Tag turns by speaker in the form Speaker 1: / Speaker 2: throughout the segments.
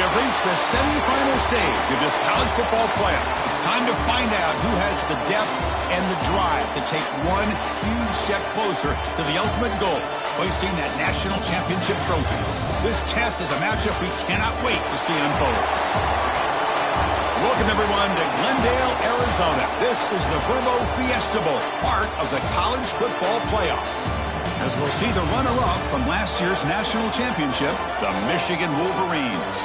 Speaker 1: have reached the semifinal stage of this college football playoff. It's time to find out who has the depth and the drive to take one huge step closer to the ultimate goal, hoisting that national championship trophy. This test is a matchup we cannot wait to see unfold. Welcome, everyone, to Glendale, Arizona. This is the Vrbo Fiesta Bowl, part of the college football playoff. As we'll see the runner-up from last year's national championship, the Michigan Wolverines,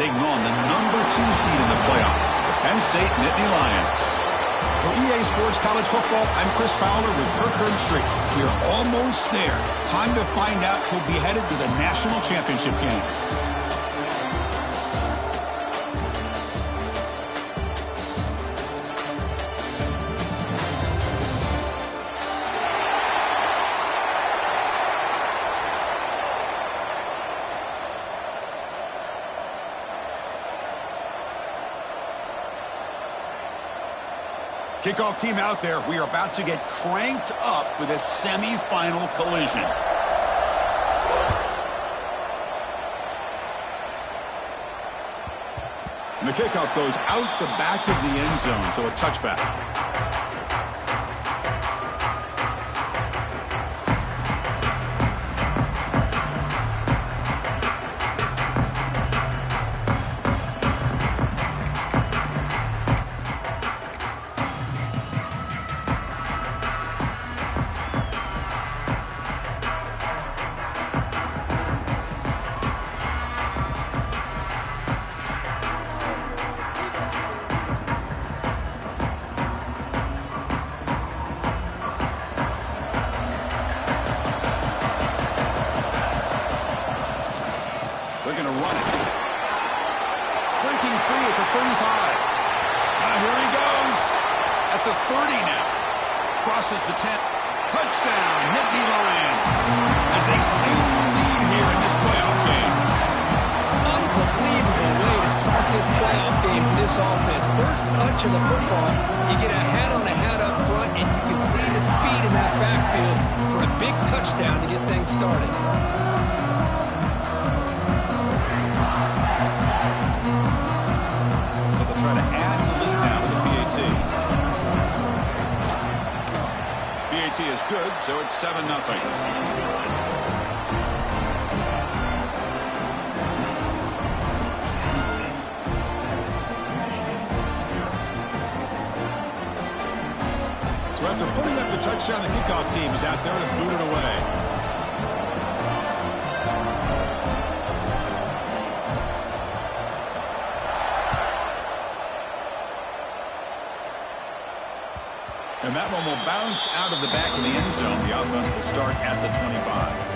Speaker 1: taking on the number 2 seed in the playoff, the Penn State Nittany Lions. For EA Sports College Football, I'm Chris Fowler with Kirk Herbstreit. We are almost there. Time to find out who'll be headed to the national championship game. Kickoff team out there. We are about to get cranked up with a semifinal collision. And the kickoff goes out the back of the end zone, so a touchback. They're going to run it. Breaking free at the 35. Here he goes. At the 30 now. Crosses the 10. Touchdown, Nittany Lions. As they claim the lead here in this playoff game.
Speaker 2: Unbelievable way to start this playoff game for this offense. First touch of the football, you get a hat up front, and you can see the speed in that backfield for a big touchdown to get things started.
Speaker 1: Try to add the lead now to the PAT. PAT is good, so it's 7-0. So after putting up the touchdown, the kickoff team is out there to boot it away. And that one will bounce out of the back of the end zone. The offense will start at the 25.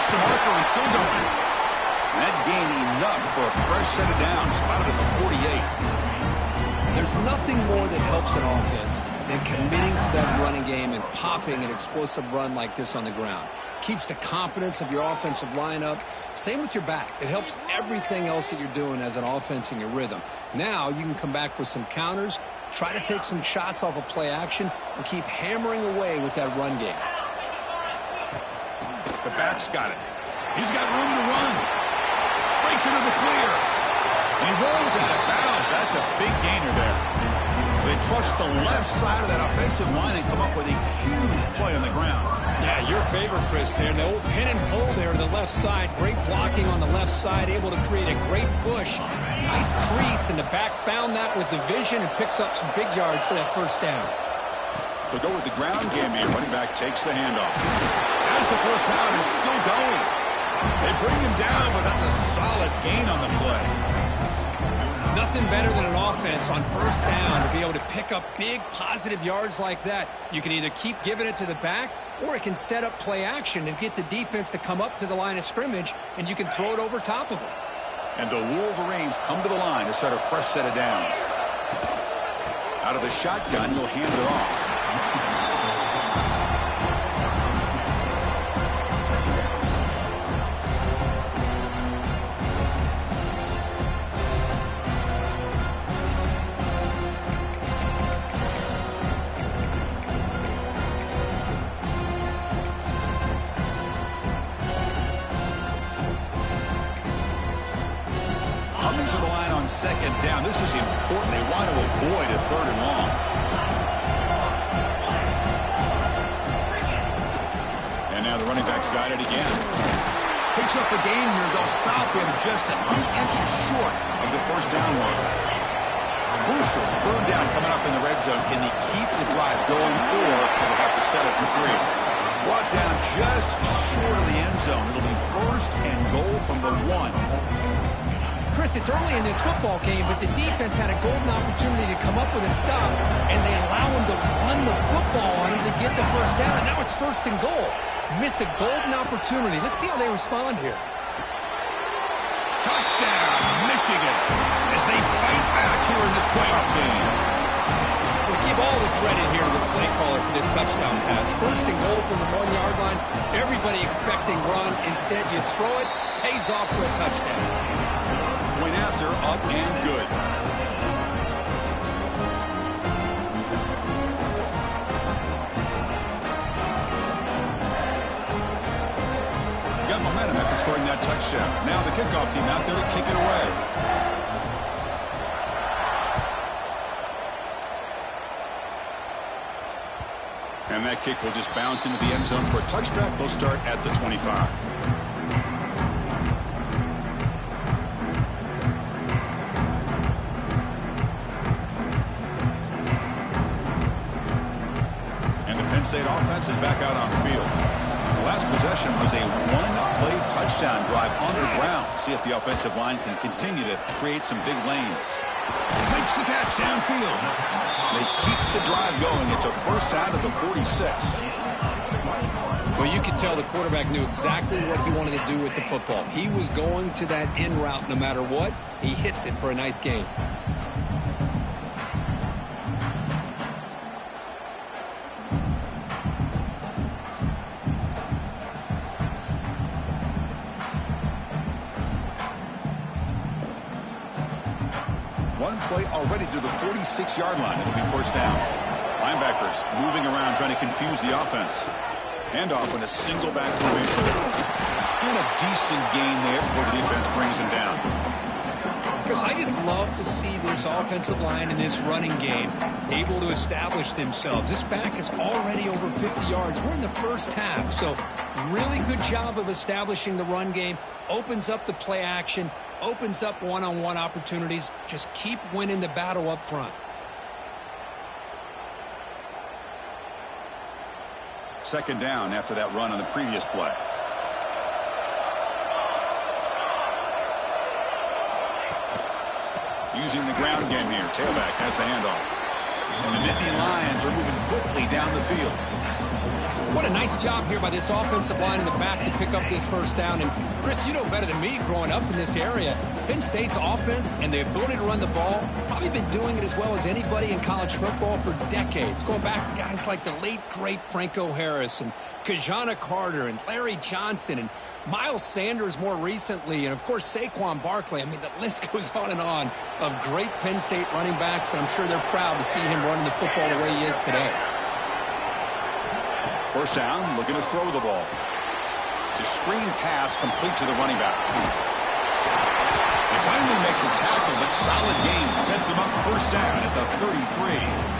Speaker 1: The marker and still going. That gain enough for a fresh set of downs, spotted at the 48.
Speaker 2: There's nothing more that helps an offense than committing to that running game and popping an explosive run like this on the ground. Keeps the confidence of your offensive lineup. Same with your back. It helps everything else that you're doing as an offense in your rhythm. Now you can come back with some counters, try to take some shots off of play action, and keep hammering away with that run game.
Speaker 1: The back's got it. He's got room to run. Breaks into the clear. And he rolls out of bounds. That's a big gainer there. They trust the left side of that offensive line and come up with a huge play on the ground.
Speaker 2: Yeah, your favorite, Chris, there. The old pin and pull there to the left side. Great blocking on the left side. Able to create a great push. Nice crease, and the back found that with the vision and picks up some big yards for that first down.
Speaker 1: They'll go with the ground game here. Running back takes the handoff. As the first down is still going. They bring him down, but that's a solid gain on the play.
Speaker 2: Nothing better than an offense on first down to be able to pick up big positive yards like that. You can either keep giving it to the back, or it can set up play action and get the defense to come up to the line of scrimmage, and you can throw it over top of them.
Speaker 1: And the Wolverines come to the line to start a fresh set of downs. Out of the shotgun, he'll hand it off. Coming to the line on second down. This is important. They want to avoid a third and long. And now the running back's got it again. Picks up a gain here. They'll stop him just a few inches short of the first down line. Crucial third down coming up in the red zone. Can he keep the drive going, or will they have to settle for 3? Brought down just short of the end zone. It'll be first and goal from the 1.
Speaker 2: Chris, it's early in this football game, but the defense had a golden opportunity to come up with a stop, and they allow him to run the football on him to get the first down, and now it's first and goal. Missed a golden opportunity. Let's see how they respond here.
Speaker 1: Touchdown, Michigan, as they fight back here in this playoff game.
Speaker 2: We'll give all the credit here to the play caller for this touchdown pass. First and goal from the 1-yard line. Everybody expecting run. Instead, you throw it, pays off for a touchdown.
Speaker 1: Point after, up and good. Got momentum after scoring that touchdown. Now the kickoff team out there to kick it away. And that kick will just bounce into the end zone for a touchback. They'll start at the 25. State offense is back out on the field. The last possession was a one-play touchdown drive on the ground. See if the offensive line can continue to create some big lanes. Makes the catch downfield. They keep the drive going. It's a first down at the 46.
Speaker 2: Well, you could tell the quarterback knew exactly what he wanted to do with the football. He was going to that in route no matter what. He hits it for a nice gain.
Speaker 1: One play already to the 46-yard line. It'll be first down. Linebackers moving around, trying to confuse the offense. Handoff in a single back formation. And a decent gain there before the defense brings him down.
Speaker 2: Because I just love to see this offensive line in this running game able to establish themselves. This back is already over 50 yards. We're in the first half, so really good job of establishing the run game. Opens up the play action, opens up one-on-one opportunities. Just keep winning the battle up front.
Speaker 1: Second down after that run on the previous play. Using the ground game here. Tailback has the handoff. And the Nittany Lions are moving quickly down the field.
Speaker 2: What a nice job here by this offensive line in the back to pick up this first down. And, Chris, you know better than me growing up in this area, Penn State's offense and the ability to run the ball, probably been doing it as well as anybody in college football for decades, going back to guys like the late, great Franco Harris and Kajana Carter and Larry Johnson and Miles Sanders more recently, and, of course, Saquon Barkley. I mean, the list goes on and of great Penn State running backs, and I'm sure they're proud to see him running the football the way he is today.
Speaker 1: First down, looking to throw the ball. To screen pass complete to the running back. They finally make the tackle, but solid gain sets him up first down at the 33.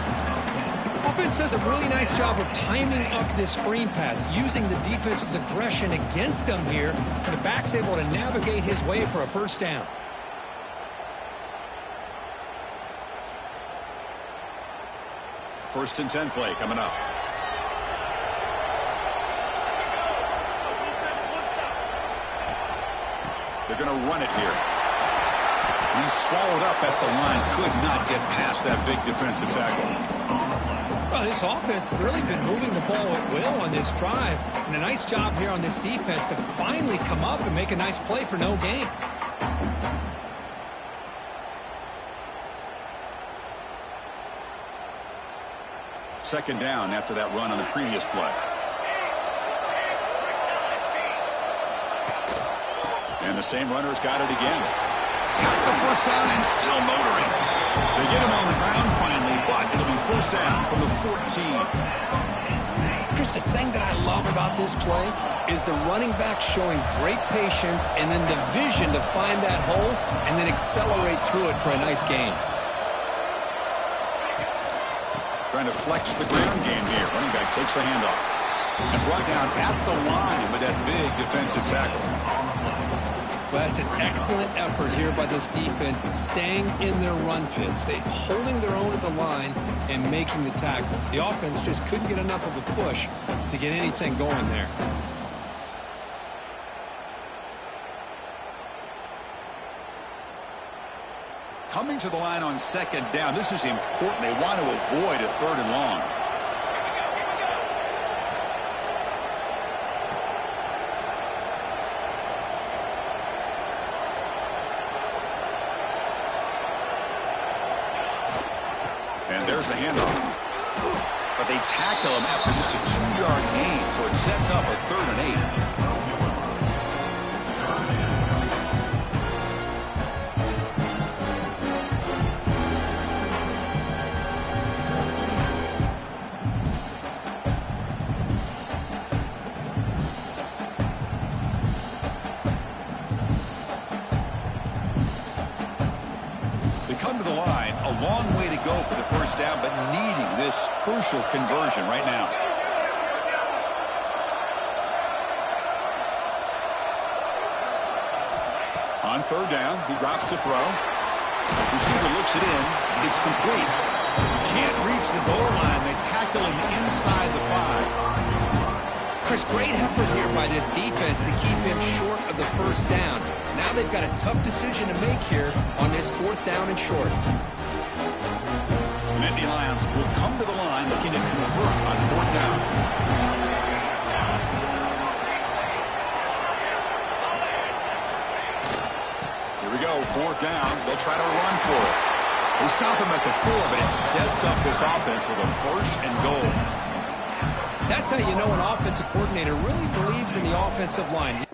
Speaker 2: Offense does a really nice job of timing up this screen pass, using the defense's aggression against them here. And the back's able to navigate his way for a first down.
Speaker 1: First and 10 play coming up. They're going to run it here. He's swallowed up at the line. Could not get past that big defensive tackle.
Speaker 2: Well, this offense has really been moving the ball at will on this drive. And a nice job here on this defense to finally come up and make a nice play for no gain.
Speaker 1: second down after that run on the previous play. And the same runner's got it again. Got the first down and still motoring. They get him on the ground finally, but it'll be first down from the 14.
Speaker 2: Chris, the thing that I love about this play is the running back showing great patience and then the vision to find that hole and then accelerate through it for a nice gain.
Speaker 1: Trying to flex the ground game here. Running back takes the handoff. And brought down at the line with that big defensive tackle.
Speaker 2: Well, that's an excellent effort here by this defense, staying in their run fits. They holding their own at the line and making the tackle. The offense just couldn't get enough of a push to get anything going there.
Speaker 1: Coming to the line on second down. This is important. They want to avoid a third and long. And there's the handoff. But they tackle him after just a 2-yard gain, so it sets up a 3rd and 8. Come to the line, a long way to go for the first down, but needing this crucial conversion right now. On 3rd down, he drops to throw. Receiver looks it in. It's complete. Can't reach the goal line. They tackle him inside the 5.
Speaker 2: Chris, great effort here by this defense to keep him short of the first down. Now they've got a tough decision to make here on this 4th down and short.
Speaker 1: Nittany Lions will come to the line looking to convert on 4th down. Here we go, 4th down. They'll try to run for it. They stop him at the 4, but it sets up this offense with a 1st and goal.
Speaker 2: That's how you know an offensive coordinator really believes in the offensive line.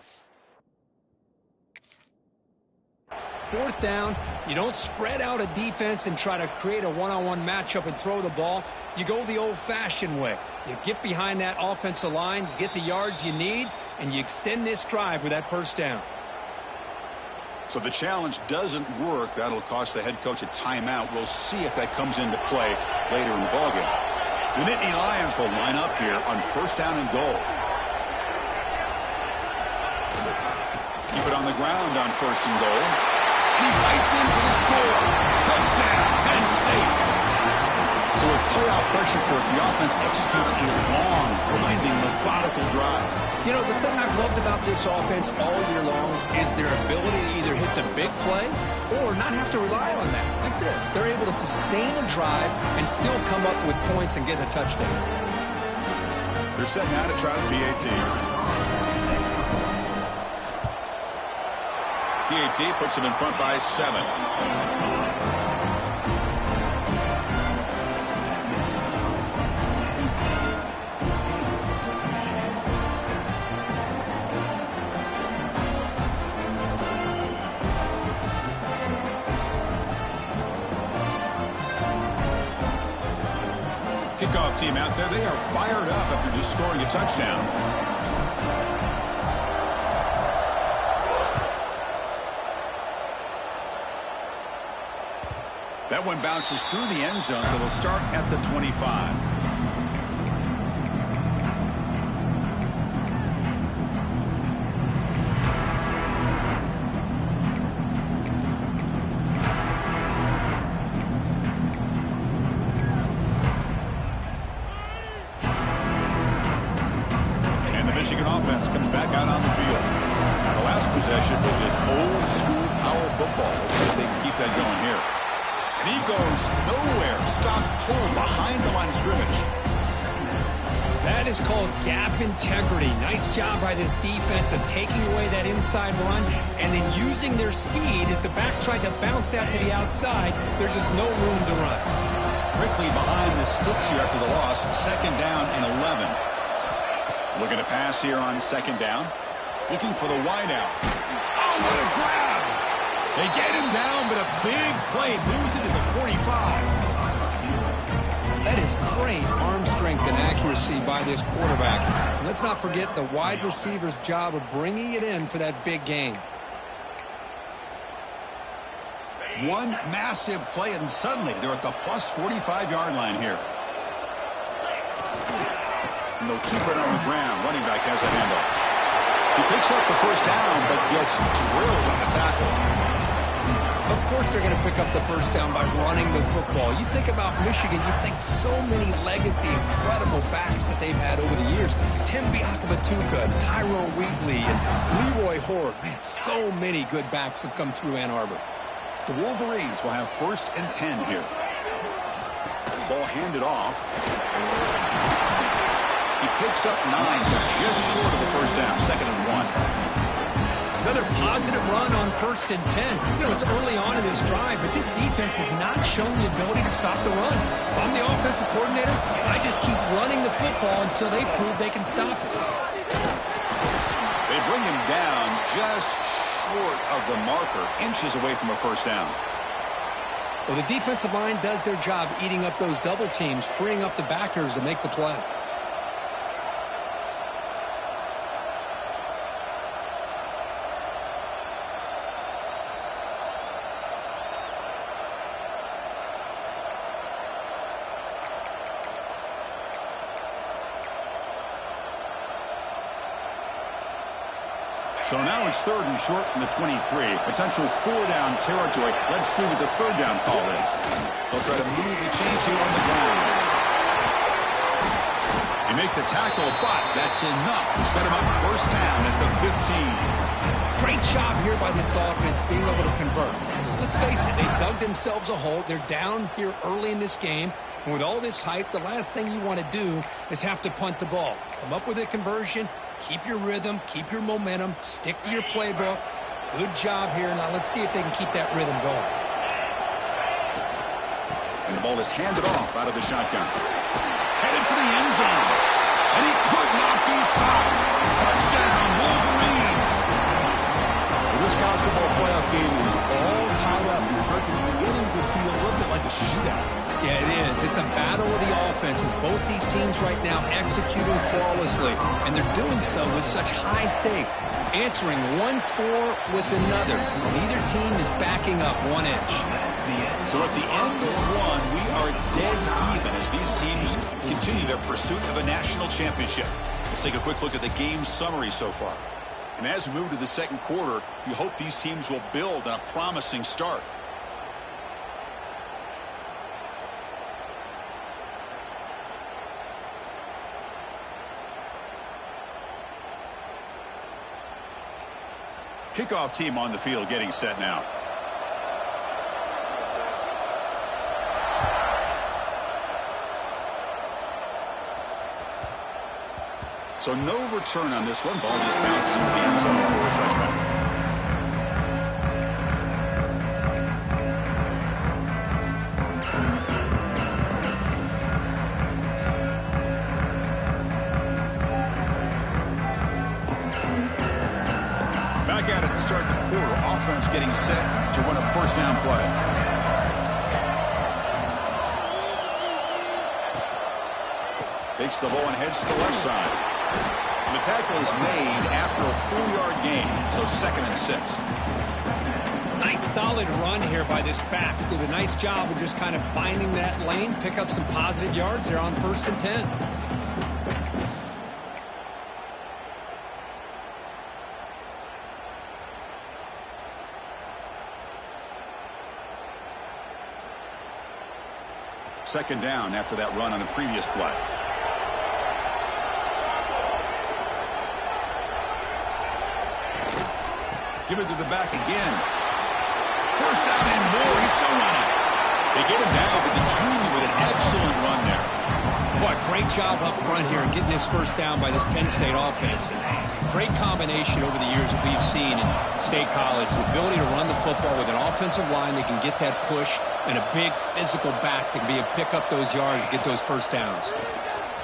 Speaker 2: 4th down, you don't spread out a defense and try to create a one-on-one matchup and throw the ball. You go the old-fashioned way. You get behind that offensive line, you get the yards you need, and you extend this drive with that first down.
Speaker 1: So the challenge doesn't work. That'll cost the head coach a timeout. We'll see if that comes into play later in the ballgame. The Nittany Lions will line up here on 1st down and goal. Keep it on the ground on 1st and goal. He fights in for the score. Touchdown, Penn State. So with playoff pressure, Kirk, the offense executes a long, grinding, methodical drive.
Speaker 2: You know, the thing I've loved about this offense all year long is their ability to either hit the big play or not have to rely on that. Like this, they're able to sustain a drive and still come up with points and get a touchdown.
Speaker 1: They're setting out to try the PAT. PAT puts them in front by 7. Kickoff team out there, they are fired up after just scoring a touchdown. That one bounces through the end zone, so they'll start at the 25. And the Michigan offense comes back out on the field. The last possession was just old-school power football. Let's see if they can keep that going here. And he goes nowhere. Stop pull behind the line of scrimmage.
Speaker 2: That is called gap integrity. Nice job by this defense of taking away that inside run and then using their speed as the back tried to bounce out to the outside. There's just no room to run.
Speaker 1: Quickly behind the sticks here after the loss. Second down and 11. Looking to pass here on second down. Looking for the wideout. Oh, what a grab! They get him down, but a big play moves it to the 45.
Speaker 2: That is great arm strength and accuracy by this quarterback. And let's not forget the wide receiver's job of bringing it in for that big gain.
Speaker 1: One massive play, and suddenly they're at the plus 45-yard line here. And they'll keep it on the ground. Running back has the handoff. He picks up the first down, but gets drilled on the tackle.
Speaker 2: Of course they're going to pick up the first down by running the football. You think about Michigan, you think so many legacy, incredible backs that they've had over the years. Tim Biakabatuka, Tyrone Wheatley, and Leroy Horde. Man, so many good backs have come through Ann Arbor.
Speaker 1: The Wolverines will have first and 10 here. Ball handed off. He picks up 9, so just short of the first down. Second and 1.
Speaker 2: Another positive run on first and 10. You know, it's early on in this drive, but this defense has not shown the ability to stop the run. If I'm the offensive coordinator, I just keep running the football until they prove they can stop it.
Speaker 1: They bring him down just short of the marker, inches away from a first down.
Speaker 2: Well, the defensive line does their job eating up those double teams, freeing up the backers to make the play.
Speaker 1: So now it's third and short from the 23. Potential 4-down territory. Let's see what the third down call is. They'll try to move the chains here on the ground. They make the tackle, but that's enough to set him up first down at the 15.
Speaker 2: Great job here by this offense being able to convert. Let's face it, they dug themselves a hole. They're down here early in this game. And with all this hype, the last thing you want to do is have to punt the ball. Come up with a conversion. Keep your rhythm, keep your momentum, stick to your playbook. Good job here. Now let's see if they can keep that rhythm going.
Speaker 1: And the ball is handed off out of the shotgun. Headed for the end zone. And he could not be stopped. Touchdown, Wolverines. Well, this college football playoff game is all tied up. Kirk, it's beginning to feel a little bit like a shootout.
Speaker 2: Yeah, it is. It's a battle of the offenses. Both these teams right now executing flawlessly, and they're doing so with such high stakes, answering one score with another. Neither team is backing up 1 inch.
Speaker 1: So at the end of one, we are dead even as these teams continue their pursuit of a national championship. Let's take a quick look at the game summary so far. And as we move to the second quarter, you hope these teams will build on a promising start. Kickoff team on the field getting set now. So no return on this one. Ball just bounces in the end zone for a touchback. Back at it to start the quarter. Offense getting set to run a first down play. Takes the ball and heads to the left side. And the tackle is made after a 4-yard gain, so second and 6.
Speaker 2: Nice solid run here by this back. Did a nice job of just kind of finding that lane, pick up some positive yards there on first and 10.
Speaker 1: Second down after that run on the previous play. Give it to the back again. First down and more. He's still running. They get him down, but the junior with an excellent run there.
Speaker 2: Boy, great job up front here and getting this first down by this Penn State offense. Great combination over the years that we've seen in State College. The ability to run the football with an offensive line that can get that push and a big physical back that can pick up those yards, get those first downs.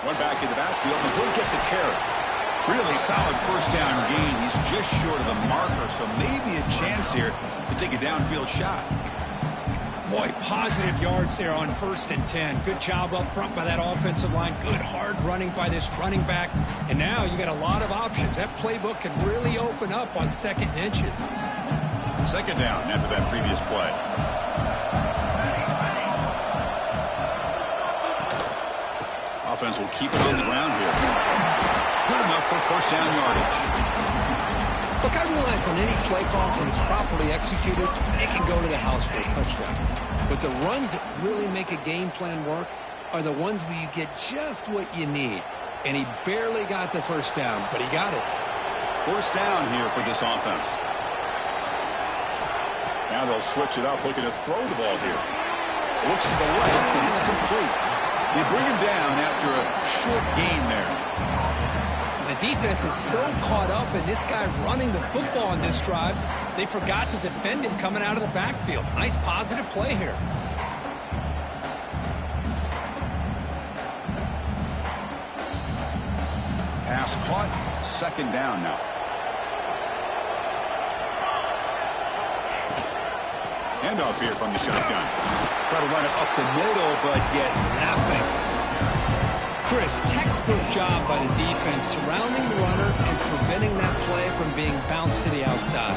Speaker 1: One back in the backfield, and he'll get the carry. Really solid first down gain. He's just short of the marker, so maybe a chance here to take a downfield shot.
Speaker 2: Boy, positive yards there on 1st and 10. Good job up front by that offensive line. Good hard running by this running back. And now you got a lot of options. That playbook can really open up on 2nd and inches.
Speaker 1: 2nd down after that previous play. Offense will keep it on the ground here. Good enough for first down yardage.
Speaker 2: Look, I realize on any play call, when it's properly executed, it can go to the house for a touchdown. But the runs that really make a game plan work are the ones where you get just what you need. And he barely got the first down, but he got it.
Speaker 1: First down here for this offense. Now they'll switch it up, looking to throw the ball here. Looks to the left, and it's complete. They bring him down after a short gain there.
Speaker 2: The defense is so caught up in this guy running the football on this drive, they forgot to defend him coming out of the backfield. Nice positive play here.
Speaker 1: Pass caught, 2nd down now. Handoff here from the shotgun. Try to run it up the middle, but get nothing.
Speaker 2: Chris, textbook job by the defense surrounding the runner and preventing that play from being bounced to the outside.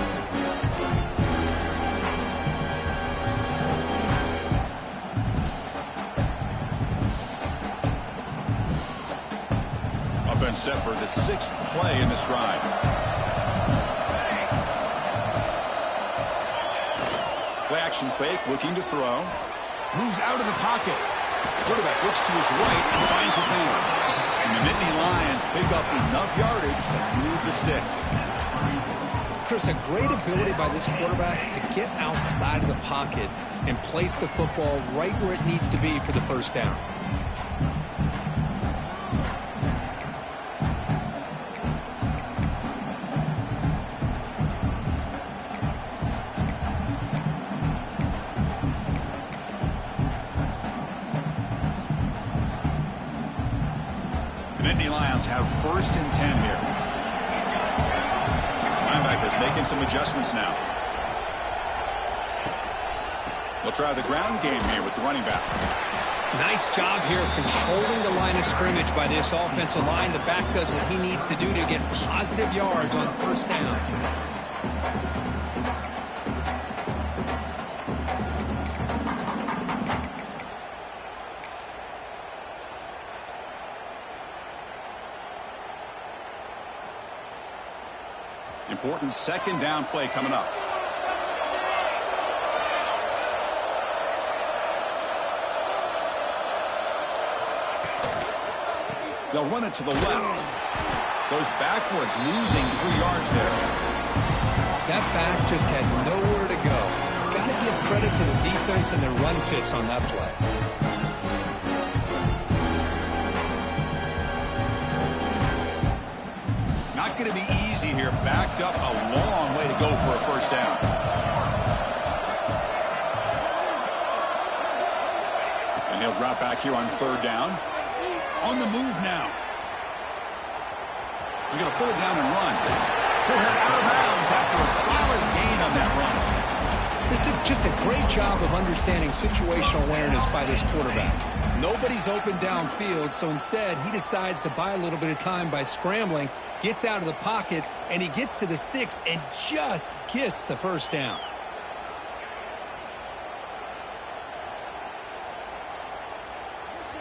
Speaker 1: Offense set for the 6th play in this drive. Play action fake, looking to throw. Moves out of the pocket. Quarterback looks to his right and finds his man. And the Nittany Lions pick up enough yardage to move the sticks.
Speaker 2: Chris, a great ability by this quarterback to get outside of the pocket and place the football right where it needs to be for the first down.
Speaker 1: Lions have 1st and 10 here. Linebackers making some adjustments now. They'll try the ground game here with the running back.
Speaker 2: Nice job here of controlling the line of scrimmage by this offensive line. The back does what he needs to do to get positive yards on 1st down.
Speaker 1: Important 2nd down play coming up. They'll run it to the left. Goes backwards, losing 3 yards there.
Speaker 2: That back just had nowhere to go. Got to give credit to the defense and their run fits on that play.
Speaker 1: Not going to be easy here. Backed up a long way to go for a first down. And he'll drop back here on 3rd down. On the move now. He's going to put it down and run. He'll head out of bounds after a solid gain on that run.
Speaker 2: This is just a great job of understanding situational awareness by this quarterback. Nobody's open downfield, so instead he decides to buy a little bit of time by scrambling, gets out of the pocket, and he gets to the sticks and just gets the first down.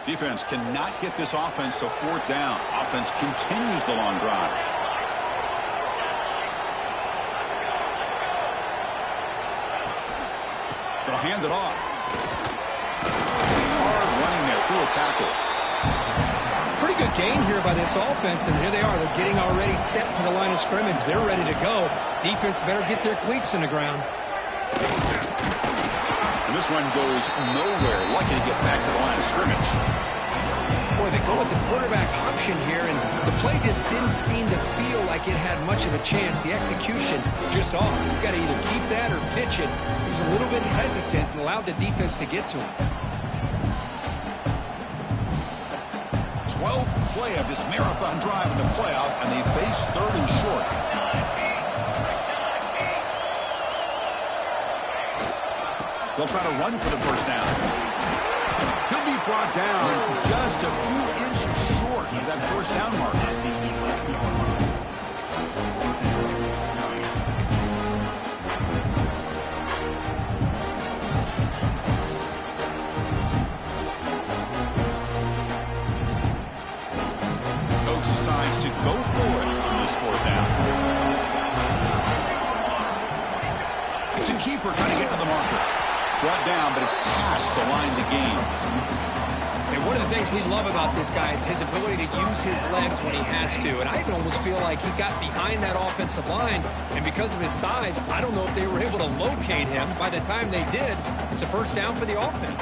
Speaker 1: Defense cannot get this offense to 4th down. Offense continues the long drive. They'll hand it off. Hard running there through a tackle.
Speaker 2: Pretty good gain here by this offense, and here they are. They're getting already set to the line of scrimmage. They're ready to go. Defense better get their cleats in the ground.
Speaker 1: And this one goes nowhere. Lucky to get back to the line of scrimmage.
Speaker 2: Boy, they go with the quarterback option here, and the play just didn't seem to feel like it had much of a chance. The execution just off. You've got to either keep that or pitch it. He was a little bit hesitant and allowed the defense to get to him.
Speaker 1: 12th play of this marathon drive in the playoff, and they face 3rd and short. They'll try to run for the first down. He'll be brought down just a few inches short of that first down mark. Coach decides to go for it on this 4th down. It's a keeper trying to get to the marker. Brought down, but it's past the line to gain.
Speaker 2: And one of the things we love about this guy is his ability to use his legs when he has to. And I almost feel like he got behind that offensive line, and because of his size, I don't know if they were able to locate him. By the time they did, it's a first down for the offense.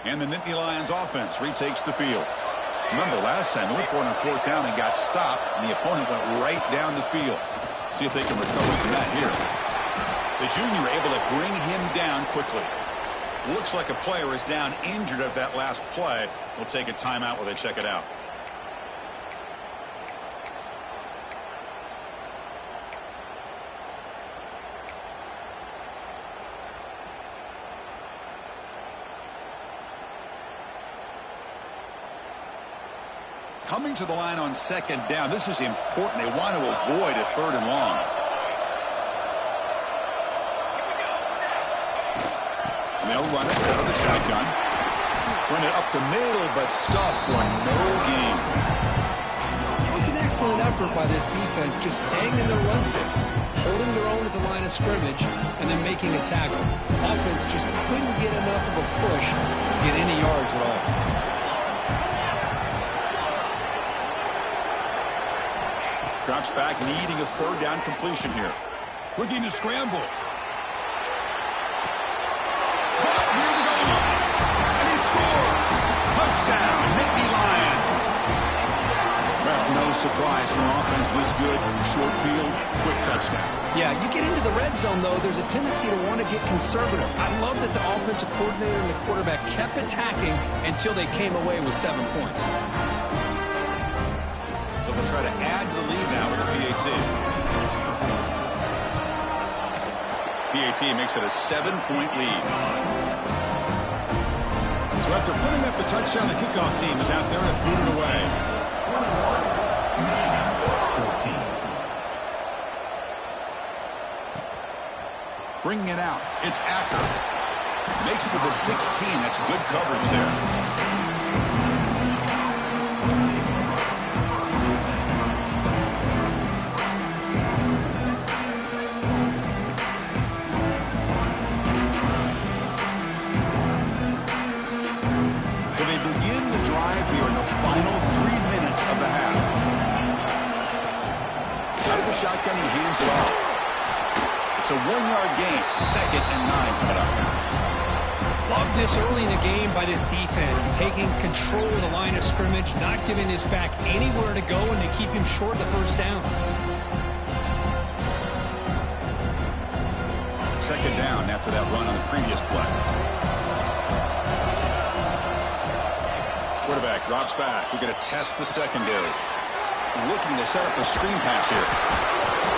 Speaker 1: And the Nittany Lions offense retakes the field. Remember, last time they went for it on 4th down and got stopped, and the opponent went right down the field. See if they can recover from that here. The junior able to bring him down quickly. Looks like a player is down injured at that last play. We'll take a timeout while they check it out. Coming to the line on 2nd down. This is important. They want to avoid a 3rd and long. And they'll run it out of the shotgun. Run it up the middle, but stuffed for no gain.
Speaker 2: It was an excellent effort by this defense, just staying in their run fits, holding their own at the line of scrimmage, and then making a tackle. Offense just couldn't get enough of a push to get any yards at all.
Speaker 1: Drops back, needing a 3rd down completion here. Looking to scramble. Caught near the goal line. And he scores. Touchdown, Nittany Lions. Well, no surprise for an offense this good. Short field, quick touchdown.
Speaker 2: Yeah, you get into the red zone, though, there's a tendency to want to get conservative. I love that the offensive coordinator and the quarterback kept attacking until they came away with 7 points.
Speaker 1: They'll try to add to the lead now with a PAT. PAT makes it a 7-point lead. So after putting up the touchdown, the kickoff team is out there to boot it away. Bringing it out. It's Acker. Makes it with the 16. That's good coverage there. Shotgun, he hands it off. It's a 1-yard gain. 2nd and 9 coming up now.
Speaker 2: Love this early in the game by this defense, taking control of the line of scrimmage, not giving this back anywhere to go, and to keep him short of the first down.
Speaker 1: 2nd down after that run on the previous play. Quarterback drops back. We're going to test the secondary. Looking to set up a screen pass here.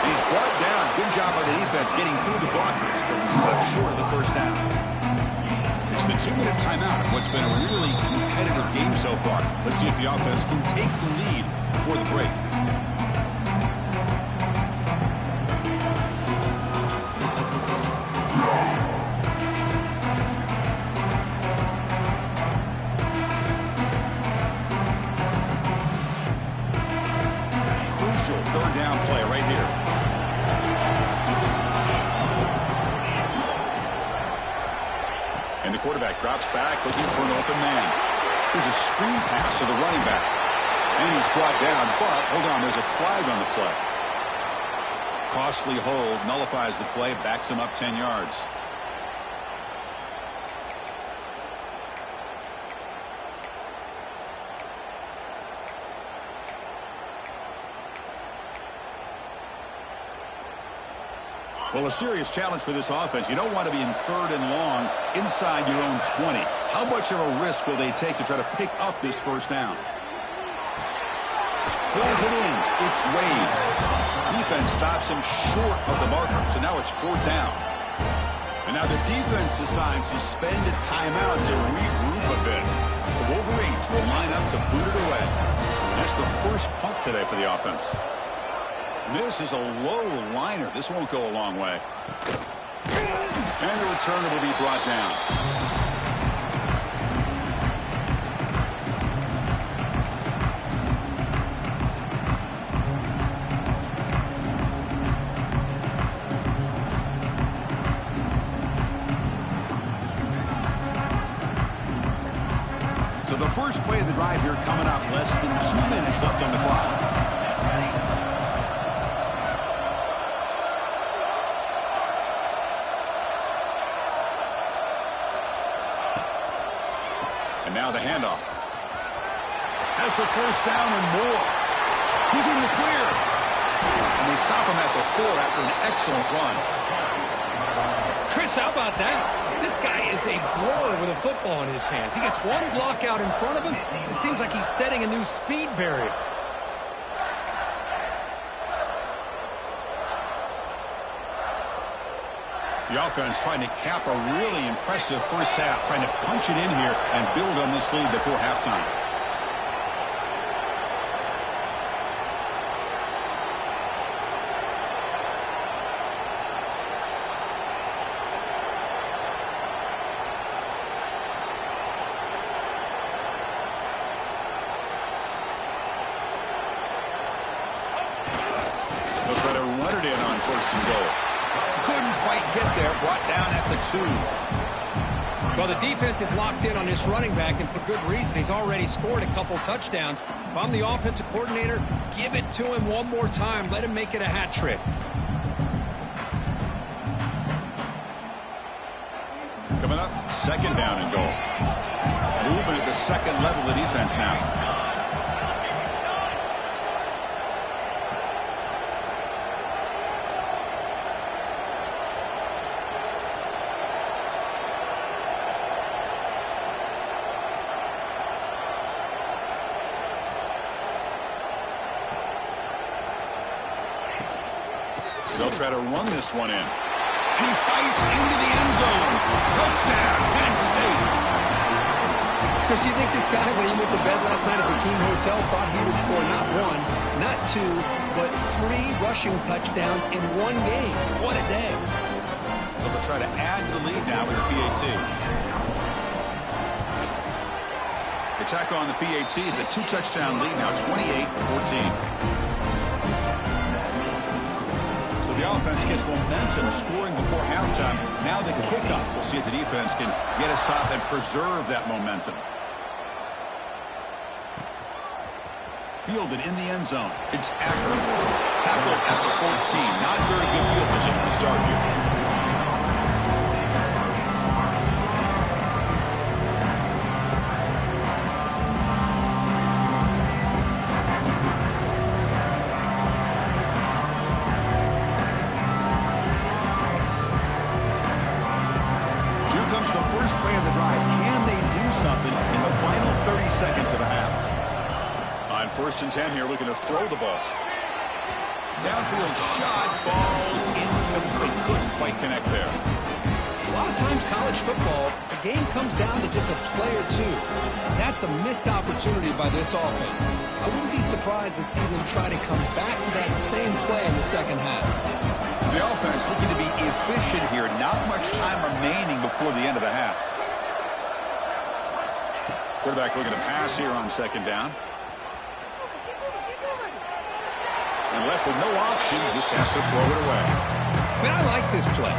Speaker 1: He's brought down. Good job by the defense getting through the blockers, but he stopped short of the first down. It's the 2-minute timeout of what's been a really competitive game so far. Let's see if the offense can take the lead before the break. Crucial 3rd down play right here. And the quarterback drops back looking for an open man. Here's a screen pass to the running back. And he's brought down, but hold on, there's a flag on the play. Costly hold, nullifies the play, backs him up 10 yards. Well, a serious challenge for this offense. You don't want to be in 3rd and long inside your own 20. How much of a risk will they take to try to pick up this first down? Pulls it in. It's Wade. Defense stops him short of the marker, so now it's 4th down. And now the defense decides to spend a timeout to regroup a bit. The Wolverines will line up to boot it away. And that's the first punt today for the offense. This is a low liner. This won't go a long way. And the returner will be brought down. So the first play of the drive here coming up, less than 2 minutes left on the clock. Now the handoff. Has the first down and more. He's in the clear. And they stop him at the 4 after an excellent run.
Speaker 2: Chris, how about that? This guy is a blower with a football in his hands. He gets one block out in front of him. It seems like he's setting a new speed barrier.
Speaker 1: The offense trying to cap a really impressive first half, trying to punch it in here and build on this lead before halftime. They'll try to run it in on 1st and goal. Couldn't quite get there, brought down at the 2.
Speaker 2: Well, the defense is locked in on this running back, and for good reason. He's already scored a couple touchdowns. If I'm the offensive coordinator, give it to him one more time. Let him make it a hat trick.
Speaker 1: Coming up, 2nd down and goal. Movement at the 2nd level of the defense now. They'll try to run this one in. And he fights into the end zone. Touchdown, Penn State.
Speaker 2: Chris, you think this guy, when he went to bed last night at the team hotel, thought he would score not 1, not 2, but 3 rushing touchdowns in one game? What a day.
Speaker 1: So they'll try to add to the lead now with the PAT. Attack on the PAT. It's a 2-touchdown lead now, 28-14. The offense gets momentum scoring before halftime. Now the kickoff. We'll see if the defense can get a stop and preserve that momentum. Fielded in the end zone. It's Acker. Tackled at the 14. Not very good field position to start here. First play of the drive. Can they do something in the final 30 seconds of the half? On 1st and 10 here, looking to throw the ball. Downfield shot, falls incomplete. Couldn't quite connect there.
Speaker 2: A lot of times college football, the game comes down to just a play or two. That's a missed opportunity by this offense. I wouldn't be surprised to see them try to come back to that same play in the second half.
Speaker 1: The offense looking to be efficient here. Not much time remaining before the end of the half. Quarterback looking to pass here on 2nd down. And left with no option, just has to throw it away.
Speaker 2: Man, I like this play.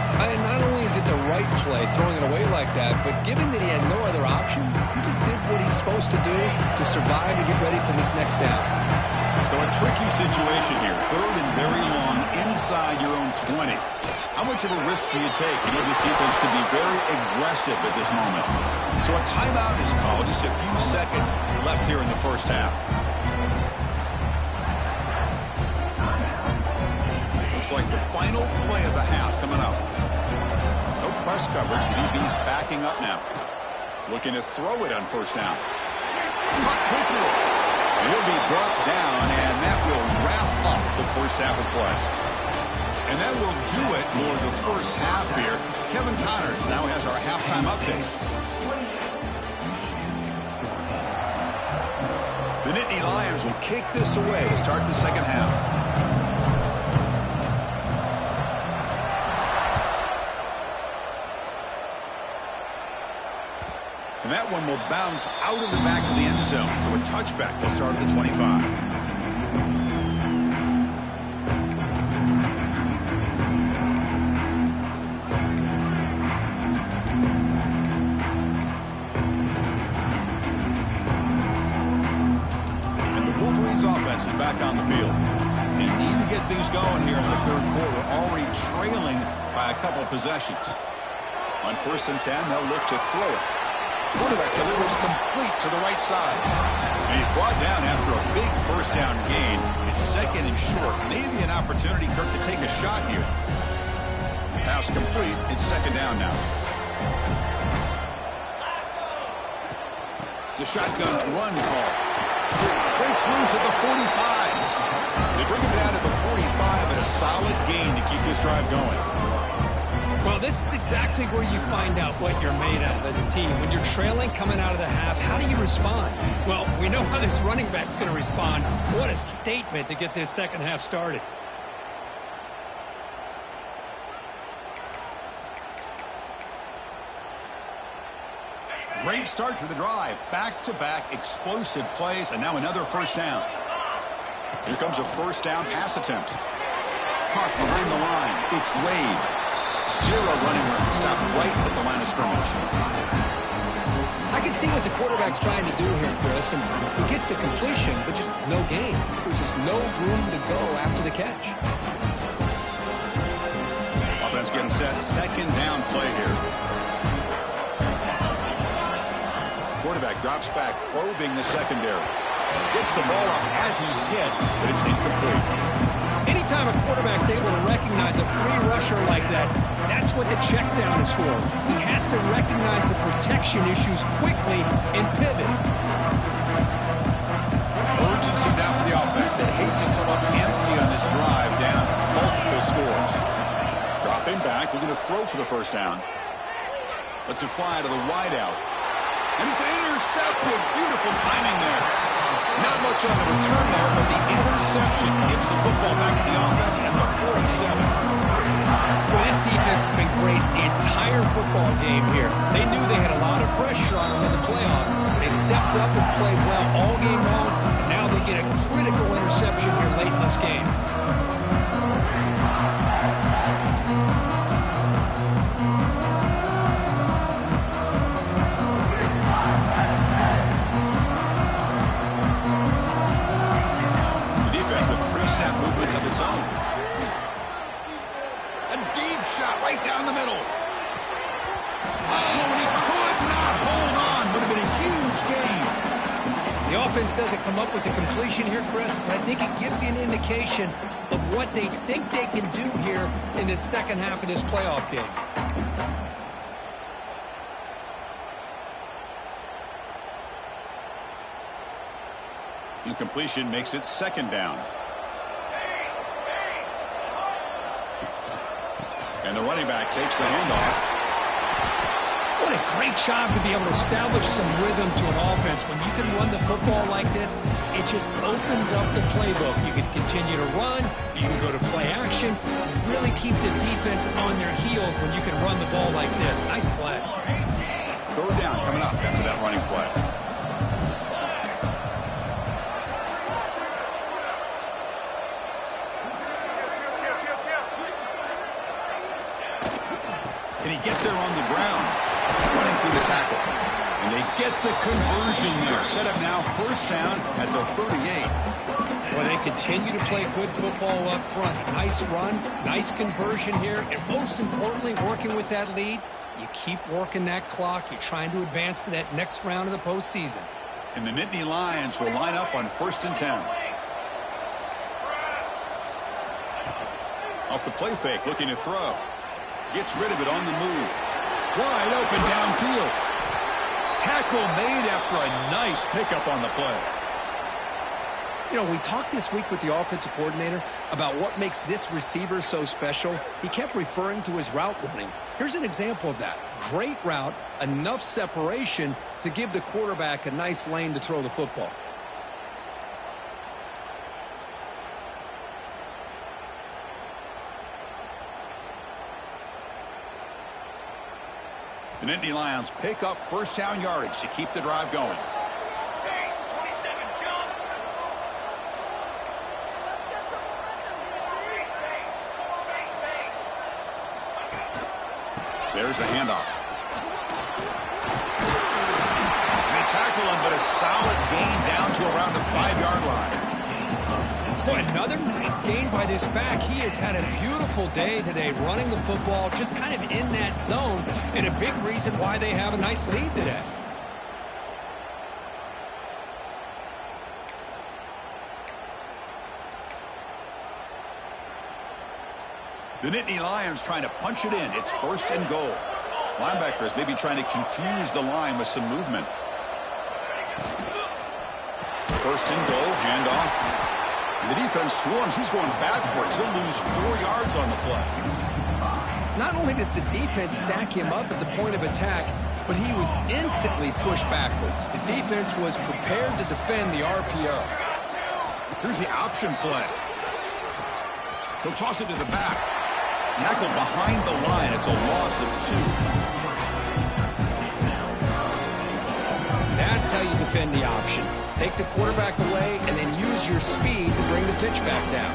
Speaker 2: Not only is it the right play, throwing it away like that, but given that he had no other option, he just did what he's supposed to do to survive and get ready for this next down.
Speaker 1: So a tricky situation here. Third and very long inside your own 20. How much of a risk do you take? You know this defense could be very aggressive at this moment. So a timeout is called. Just a few seconds left here in the first half. Looks like the final play of the half coming up. No press coverage. The DB's backing up now. Looking to throw it on first down. Cut quickly. He'll be brought down, and that will wrap up the first half of play. And that will do it for the first half here. Kevin Connors now has our halftime update. The Nittany Lions will kick this away to start the second half. And that one will bounce out of the back of the end zone. So a touchback will start at the 25. Is back on the field. They need to get things going here in the third quarter, already trailing by a couple of possessions. On 1st and 10, they'll look to throw it. Quarterback delivers complete to the right side. And he's brought down after a big first down gain. It's second and short. Maybe an opportunity, Kirk, to take a shot here. Pass complete. It's second down now. It's a shotgun run call. Breaks loose at the 45. They bring him down to the 45 and a solid gain to keep this drive going.
Speaker 2: Well, this is exactly where you find out what you're made of as a team. When you're trailing coming out of the half, how do you respond? Well, we know how this running back's going to respond. What a statement to get this second half started.
Speaker 1: Great start to the drive. Back-to-back explosive plays, and now another first down. Here comes a first down pass attempt. Park behind the line. It's Wade. Zero running room. Stopped right at the line of scrimmage.
Speaker 2: I can see what the quarterback's trying to do here, Chris, and he gets the completion, but just no gain. There's just no room to go after the catch.
Speaker 1: Offense getting set. Second down play here. Quarterback drops back, probing the secondary. Gets the ball up as he's hit, but it's incomplete.
Speaker 2: Anytime a quarterback's able to recognize a free rusher like that, that's what the check down is for. He has to recognize the protection issues quickly and pivot.
Speaker 1: Urgency down for the offense that hates to come up empty on this drive, down multiple scores. Dropping back, looking to throw for the first down. Lets it fly to the wideout. And it's intercepted. Beautiful timing there. Not much on the return there, but the interception gives the football back to the offense at the 47.
Speaker 2: Well, this defense has been great the entire football game here. They knew they had a lot of pressure on them in the playoff. They stepped up and played well all game long, and now they get a critical interception here late in this game.
Speaker 1: Right down the middle. Oh, and he could not hold on. Would have been a huge gain.
Speaker 2: The offense doesn't come up with the completion here, Chris, but I think it gives you an indication of what they think they can do here in the second half of this playoff game.
Speaker 1: Incompletion makes it second down. And the running back takes the handoff.
Speaker 2: What a great job to be able to establish some rhythm to an offense. When you can run the football like this, it just opens up the playbook. You can continue to run. You can go to play action. You really keep the defense on their heels when you can run the ball like this. Nice play.
Speaker 1: Third down coming up after that running play. Can he get there on the ground? Running through the tackle. And they get the conversion there. Set up now first down at the 38.
Speaker 2: Well, they continue to play good football up front. Nice run, nice conversion here, and most importantly, working with that lead, you keep working that clock. You're trying to advance to that next round of the postseason.
Speaker 1: And the Nittany Lions will line up on 1st and 10. Off the play fake, looking to throw. Gets rid of it on the move. Wide open downfield. Tackle made after a nice pickup on the play.
Speaker 2: You know, we talked this week with the offensive coordinator about what makes this receiver so special. He kept referring to his route running. Here's an example of that. Great route, enough separation to give the quarterback a nice lane to throw the football.
Speaker 1: The Nittany Lions pick up first down yardage to keep the drive going. There's the handoff. They tackle him, but a solid gain down to around the 5-yard line.
Speaker 2: Boy, another nice gain by this back. He has had a beautiful day today running the football, just kind of in that zone, and a big reason why they have a nice lead today.
Speaker 1: The Nittany Lions trying to punch it in. It's 1st and goal. Linebackers maybe trying to confuse the line with some movement. 1st and goal, handoff. The defense swarms. He's going backwards. He'll lose 4 yards on the play.
Speaker 2: Not only does the defense stack him up at the point of attack, but he was instantly pushed backwards. The defense was prepared to defend the RPO.
Speaker 1: Here's the option play. He'll toss it to the back. Tackle behind the line. It's a loss of 2.
Speaker 2: That's how you defend the option. Take the quarterback away and then use your speed to bring the pitch back down.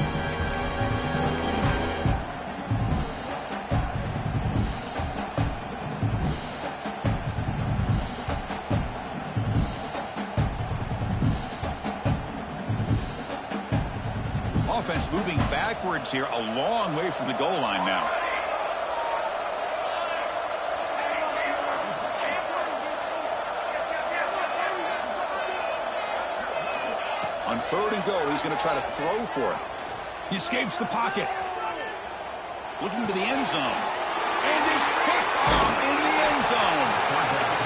Speaker 1: Offense moving backwards here, a long way from the goal line now. On 3rd and goal, he's going to try to throw for it. He escapes the pocket. Looking to the end zone. And it's picked off in the end zone.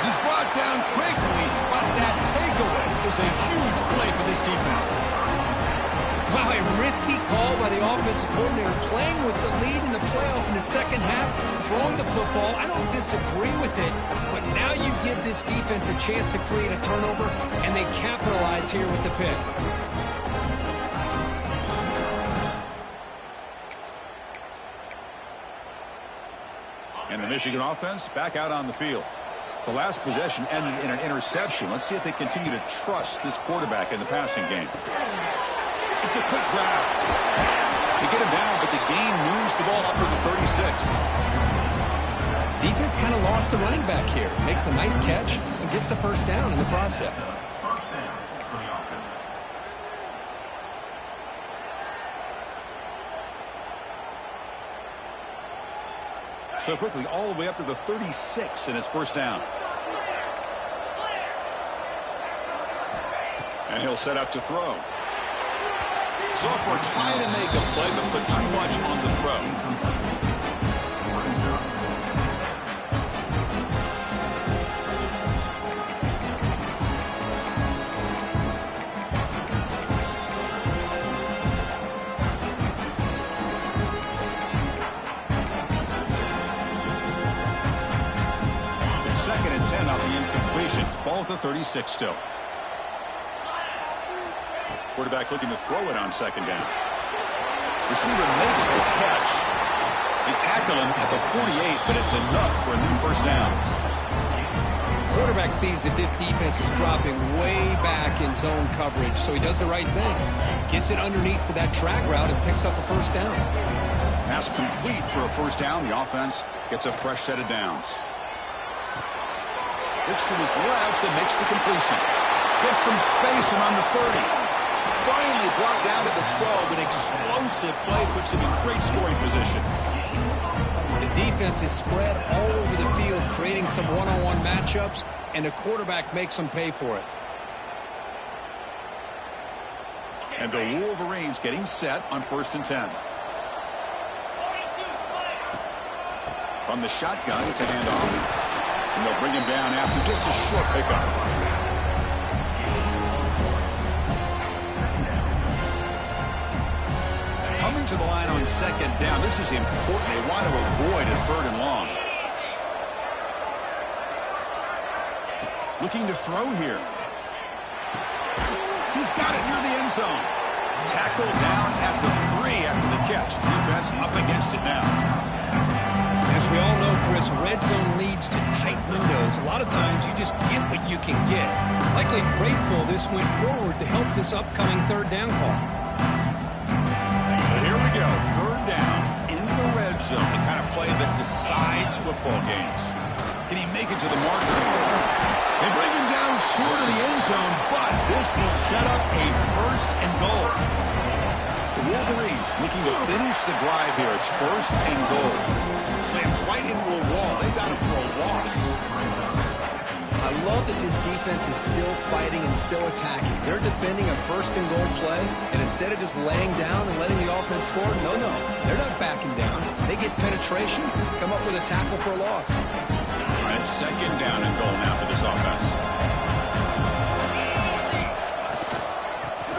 Speaker 1: He's brought down quickly, but that takeaway is a huge play for this defense.
Speaker 2: Wow, a risky call by the offensive coordinator, playing with the lead in the playoff in the second half, throwing the football. I don't disagree with it, but now you give this defense a chance to create a turnover, and they capitalize here with the pick.
Speaker 1: And the Michigan offense back out on the field. The last possession ended in an interception. Let's see if they continue to trust this quarterback in the passing game. It's a quick grab. They get him down, but the gain moves the ball up to the 36.
Speaker 2: Defense kind of lost a running back here. Makes a nice catch and gets the first down in the process.
Speaker 1: So quickly, all the way up to the 36 in his first down. And he'll set up to throw. Sophomore trying to make a play, but put too much on the throw. It's 2nd and 10 off the incompletion. Ball at the 36 still. Quarterback looking to throw it on 2nd down. Receiver makes the catch. They tackle him at the 48, but it's enough for a new first down.
Speaker 2: Quarterback sees that this defense is dropping way back in zone coverage, so he does the right thing. Gets it underneath to that track route and picks up a first down.
Speaker 1: Pass complete for a first down. The offense gets a fresh set of downs. Looks to his left and makes the completion. Gets some space around the 30. Finally brought down to the 12. An explosive play puts him in great scoring position.
Speaker 2: The defense is spread all over the field, creating some one-on-one matchups, and the quarterback makes them pay for it.
Speaker 1: And the Wolverines getting set on 1st and 10. From the shotgun, it's a handoff. And they'll bring him down after just a short pickup. Coming to the line on 2nd down. This is important. They want to avoid a 3rd and long. Looking to throw here. He's got it near the end zone. Tackled down at the 3 after the catch. Defense up against it now.
Speaker 2: As we all know, Chris, red zone leads to tight windows. A lot of times you just get what you can get. Likely grateful this went forward to help this upcoming 3rd down call.
Speaker 1: So here we go. 3rd down in the red zone. The kind of play that decides football games. Can he make it to the marker? They bring him down short of the end zone, but this will set up a 1st and goal. The Wolverines looking to finish the drive here. It's 1st and goal. Slams right into a wall. They got him for a loss.
Speaker 2: I love that this defense is still fighting and still attacking. They're defending a 1st and goal play, and instead of just laying down and letting the offense score, no, they're not backing down. They get penetration, come up with a tackle for a loss.
Speaker 1: All right, 2nd down and goal now for this offense.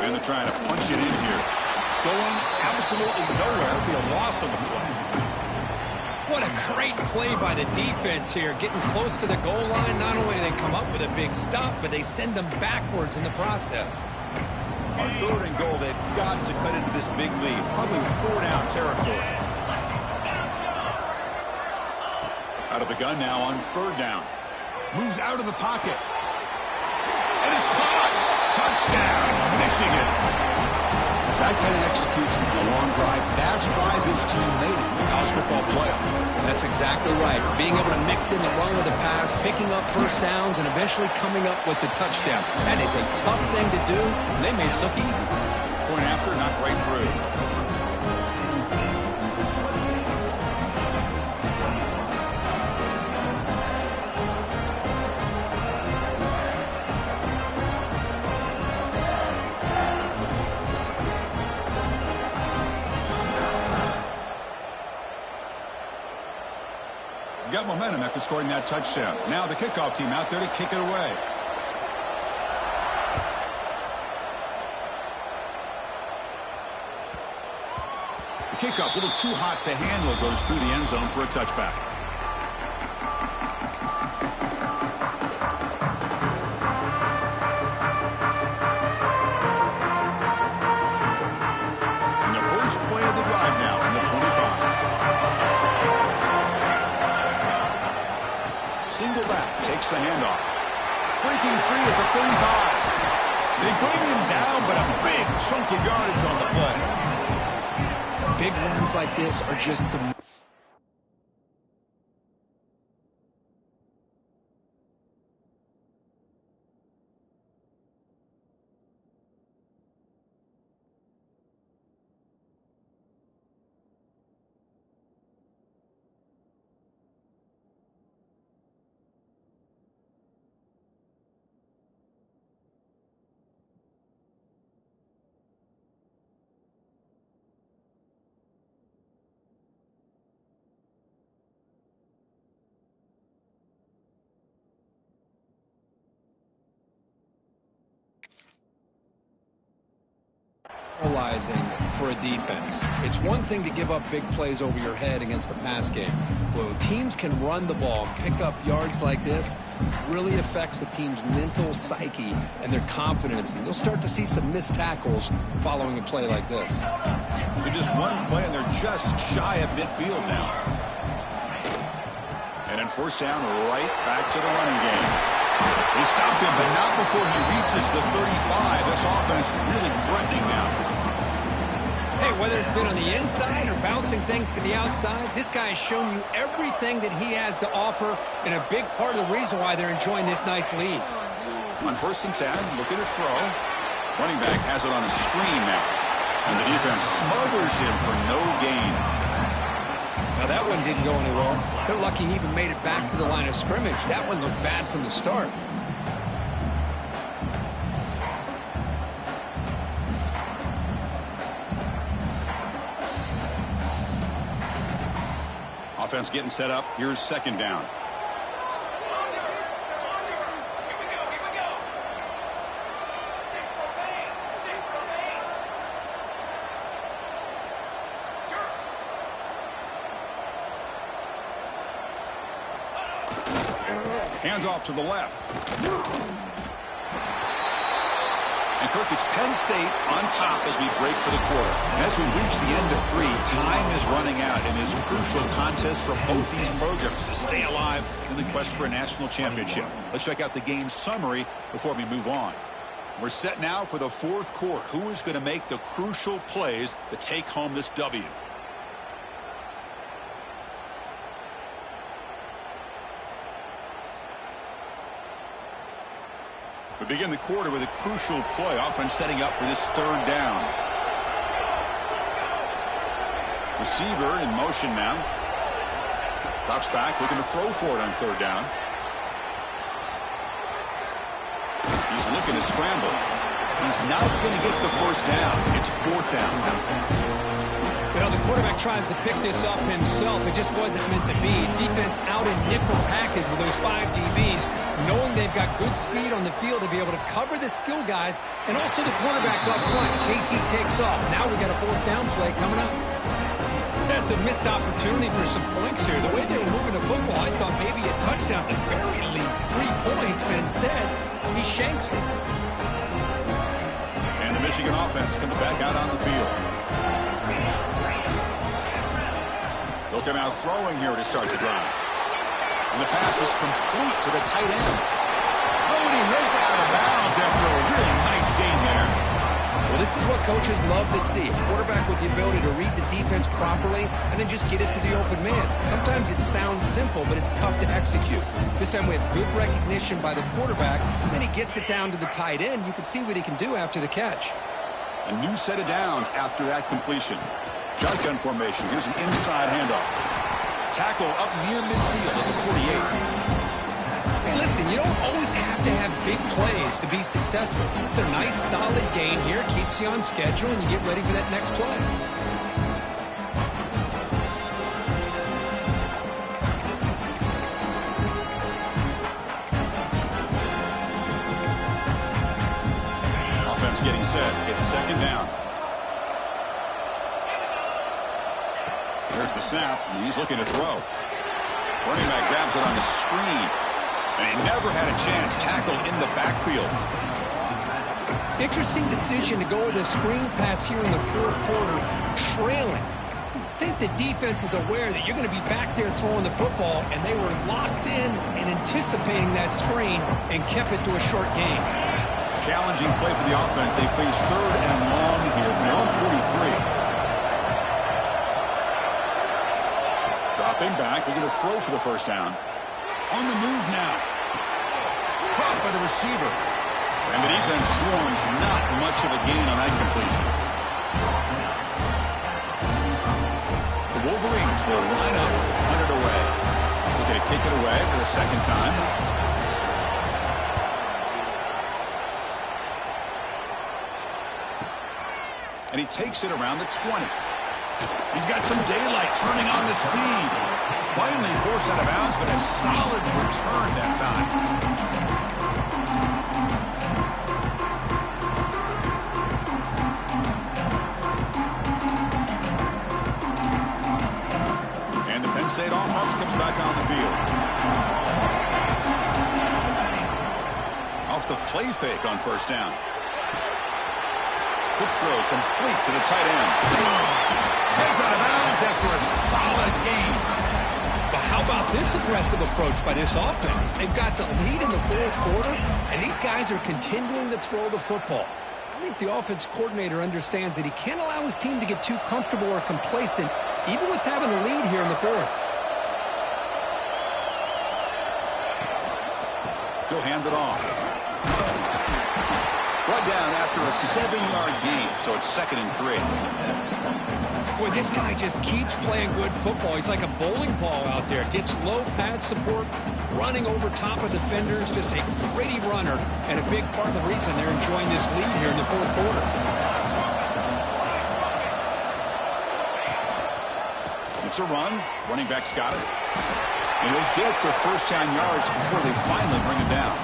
Speaker 1: And they're trying to punch it in here. Going absolutely nowhere. It'll be a loss on the play.
Speaker 2: What a great play by the defense here. Getting close to the goal line, not only do they come up with a big stop, but they send them backwards in the process.
Speaker 1: On 3rd and goal, they've got to cut into this big lead. Probably 4-down territory. Out of the gun now on 3rd down. Moves out of the pocket. And it's caught. Touchdown, Michigan. That kind of execution, a long drive, that's why this team made it to the college football playoff.
Speaker 2: That's exactly right. Being able to mix in the run with the pass, picking up 1st downs, and eventually coming up with the touchdown. That is a tough thing to do, and they made it look easy.
Speaker 1: Point after, not right through. Got momentum after scoring that touchdown. Now the kickoff team out there to kick it away. The kickoff, a little too hot to handle, goes through the end zone for a touchback. And the first play of the drive now on the 25. Single back, takes the handoff. Breaking free at the 35. They bring him down, but a big chunk of yardage on the play.
Speaker 2: Big runs like this are just demoralizing for a defense. It's one thing to give up big plays over your head against the pass game. When teams can run the ball, pick up yards like this, really affects the team's mental psyche and their confidence. And you'll start to see some missed tackles following a play like this.
Speaker 1: So just one play, and they're just shy of midfield now. And then first down, right back to the running game. They stop him, but not before he reaches the 35. This offense really threatening now.
Speaker 2: Hey, whether it's been on the inside or bouncing things to the outside, this guy has shown you everything that he has to offer, and a big part of the reason why they're enjoying this nice lead.
Speaker 1: On 1st and 10, look at the throw. Running back has it on a screen now. And the defense smothers him for no gain.
Speaker 2: Now that one didn't go anywhere. They're lucky he even made it back to the line of scrimmage. That one looked bad from the start.
Speaker 1: Offense getting set up. Here's 2nd down. Hands off to the left. And Kirk, it's Penn State on top as we break for the quarter. And as we reach the end of 3, time is running out in this crucial contest for both these programs to stay alive in the quest for a national championship. Let's check out the game summary before we move on. We're set now for the 4th quarter. Who is going to make the crucial plays to take home this W? We begin the quarter with a crucial play. Offense setting up for this 3rd down. Receiver in motion now. Drops back, looking to throw for it on 3rd down. He's looking to scramble. He's not going to get the 1st down. It's 4th down.
Speaker 2: Well, the quarterback tries to pick this up himself. It just wasn't meant to be. Defense out in nickel package with those 5 DBs, knowing they've got good speed on the field to be able to cover the skill guys, and also the quarterback up front in case he takes off. Now we got a 4th down play coming up. That's a missed opportunity for some points here. The way they were moving the football, I thought maybe a touchdown, at the very least 3 points, but instead, he shanks it.
Speaker 1: And the Michigan offense comes back out on the field. They'll come out throwing here to start the drive. And the pass is complete to the tight end. Oh, and he heads out of bounds after a really nice game there.
Speaker 2: Well, this is what coaches love to see. A quarterback with the ability to read the defense properly and then just get it to the open man. Sometimes it sounds simple, but it's tough to execute. This time we have good recognition by the quarterback. Then he gets it down to the tight end. You can see what he can do after the catch.
Speaker 1: A new set of downs after that completion. Shotgun formation. Here's an inside handoff. Tackle up near midfield at the 48.
Speaker 2: Hey, listen, you don't always have to have big plays to be successful. It's a nice, solid gain here. Keeps you on schedule, and you get ready for that next play.
Speaker 1: Offense getting set. It's 2nd down. There's the snap, and he's looking to throw. Running back grabs it on the screen, and he never had a chance. Tackled in the backfield.
Speaker 2: Interesting decision to go with a screen pass here in the 4th quarter, trailing. I think the defense is aware that you're going to be back there throwing the football, and they were locked in and anticipating that screen and kept it to a short gain.
Speaker 1: Challenging play for the offense. They face 3rd and long here from their own 43. Dropping back, looking to throw for the 1st down. On the move now. Caught by the receiver. And the defense swarms, not much of a gain on that completion. The Wolverines will line up to punt it away. Looking to kick it away for the 2nd time. And he takes it around the 20. He's got some daylight, turning on the speed. Finally forced out of bounds, but a solid return that time. And the Penn State offense comes back on the field. Off the play fake on 1st down. Quick throw complete to the tight end. Heads out of bounds after a solid game.
Speaker 2: But how about this aggressive approach by this offense? They've got the lead in the 4th quarter, and these guys are continuing to throw the football. think the offense coordinator understands that he can't allow his team to get too comfortable or complacent, even with having a lead here in the fourth.
Speaker 1: He'll hand it off. Brought down after a 7-yard gain, so it's 2nd and 3.
Speaker 2: Boy, this guy just keeps playing good football. He's like a bowling ball out there. Gets low pad support, running over top of defenders. Just a gritty runner, and a big part of the reason they're enjoying this lead here in the fourth quarter.
Speaker 1: It's a run. Running back's got it. And he'll get the first 10 yards before they finally bring him down.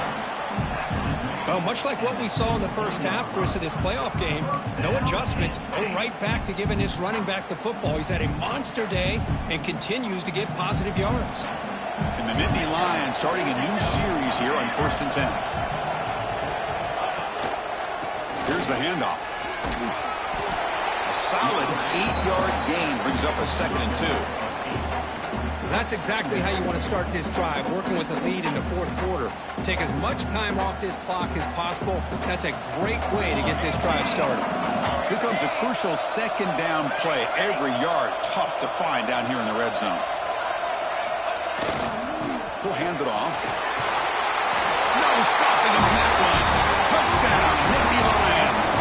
Speaker 2: Well, much like what we saw in the first half, Chris, of this playoff game, no adjustments. Go right back to giving this running back the football. He's had a monster day and continues to get positive yards.
Speaker 1: And the Nittany Lions starting a new series here on 1st and 10. Here's the handoff. A solid 8-yard gain brings up a 2nd and 2.
Speaker 2: That's exactly how you want to start this drive, working with a lead in the fourth quarter. Take as much time off this clock as possible. That's a great way to get this drive started.
Speaker 1: Here comes a crucial 2nd down play. Every yard tough to find down here in the red zone. He'll hand it off. No stopping him on that one. Touchdown, Nittany Lions.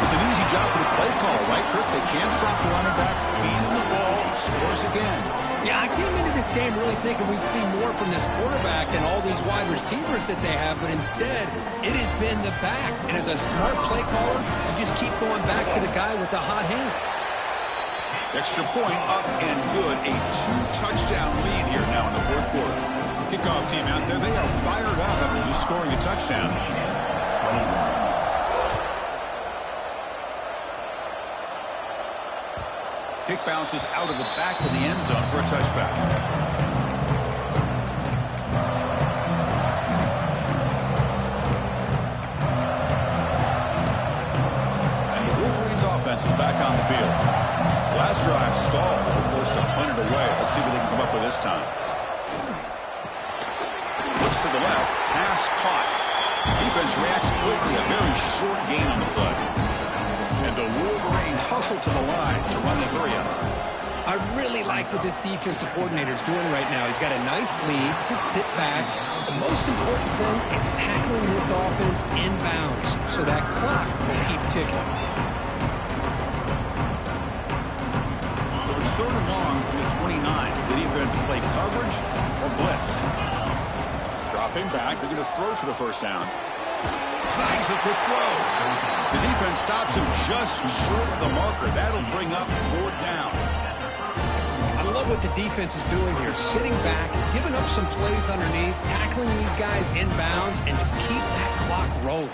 Speaker 1: It's an easy job for the play caller, right, Kirk? They can't stop the running back. Feed him the ball. Scores again.
Speaker 2: Yeah, I came into this game really thinking we'd see more from this quarterback and all these wide receivers that they have, but instead, it has been the back. And as a smart play caller, you just keep going back to the guy with the hot hand.
Speaker 1: Extra point up and good. A 2-touchdown lead here now in the fourth quarter. Kickoff team out there, they are fired up after just scoring a touchdown. Kick bounces out of the back of the end zone for a touchback. And the Wolverines offense is back on the field. Last drive stalled. They were forced to punt it away. Let's see what they can come up with this time. Looks to the left. Pass caught. Defense reacts quickly. A very short gain on the play. And the Wolverines hustle to the line to run the hurry-up.
Speaker 2: I really like what this defensive coordinator is doing right now. He's got a nice lead. Just sit back. The most important thing is tackling this offense inbounds so that clock will keep ticking.
Speaker 1: So it's 3rd and long from the 29. The defense play coverage or blitz. Dropping back. They're going to throw for the first down. Snags a quick throw. The defense stops him just short of the marker. That'll bring up 4th down.
Speaker 2: I love what the defense is doing here. Sitting back, giving up some plays underneath, tackling these guys inbounds, and just keep that clock rolling.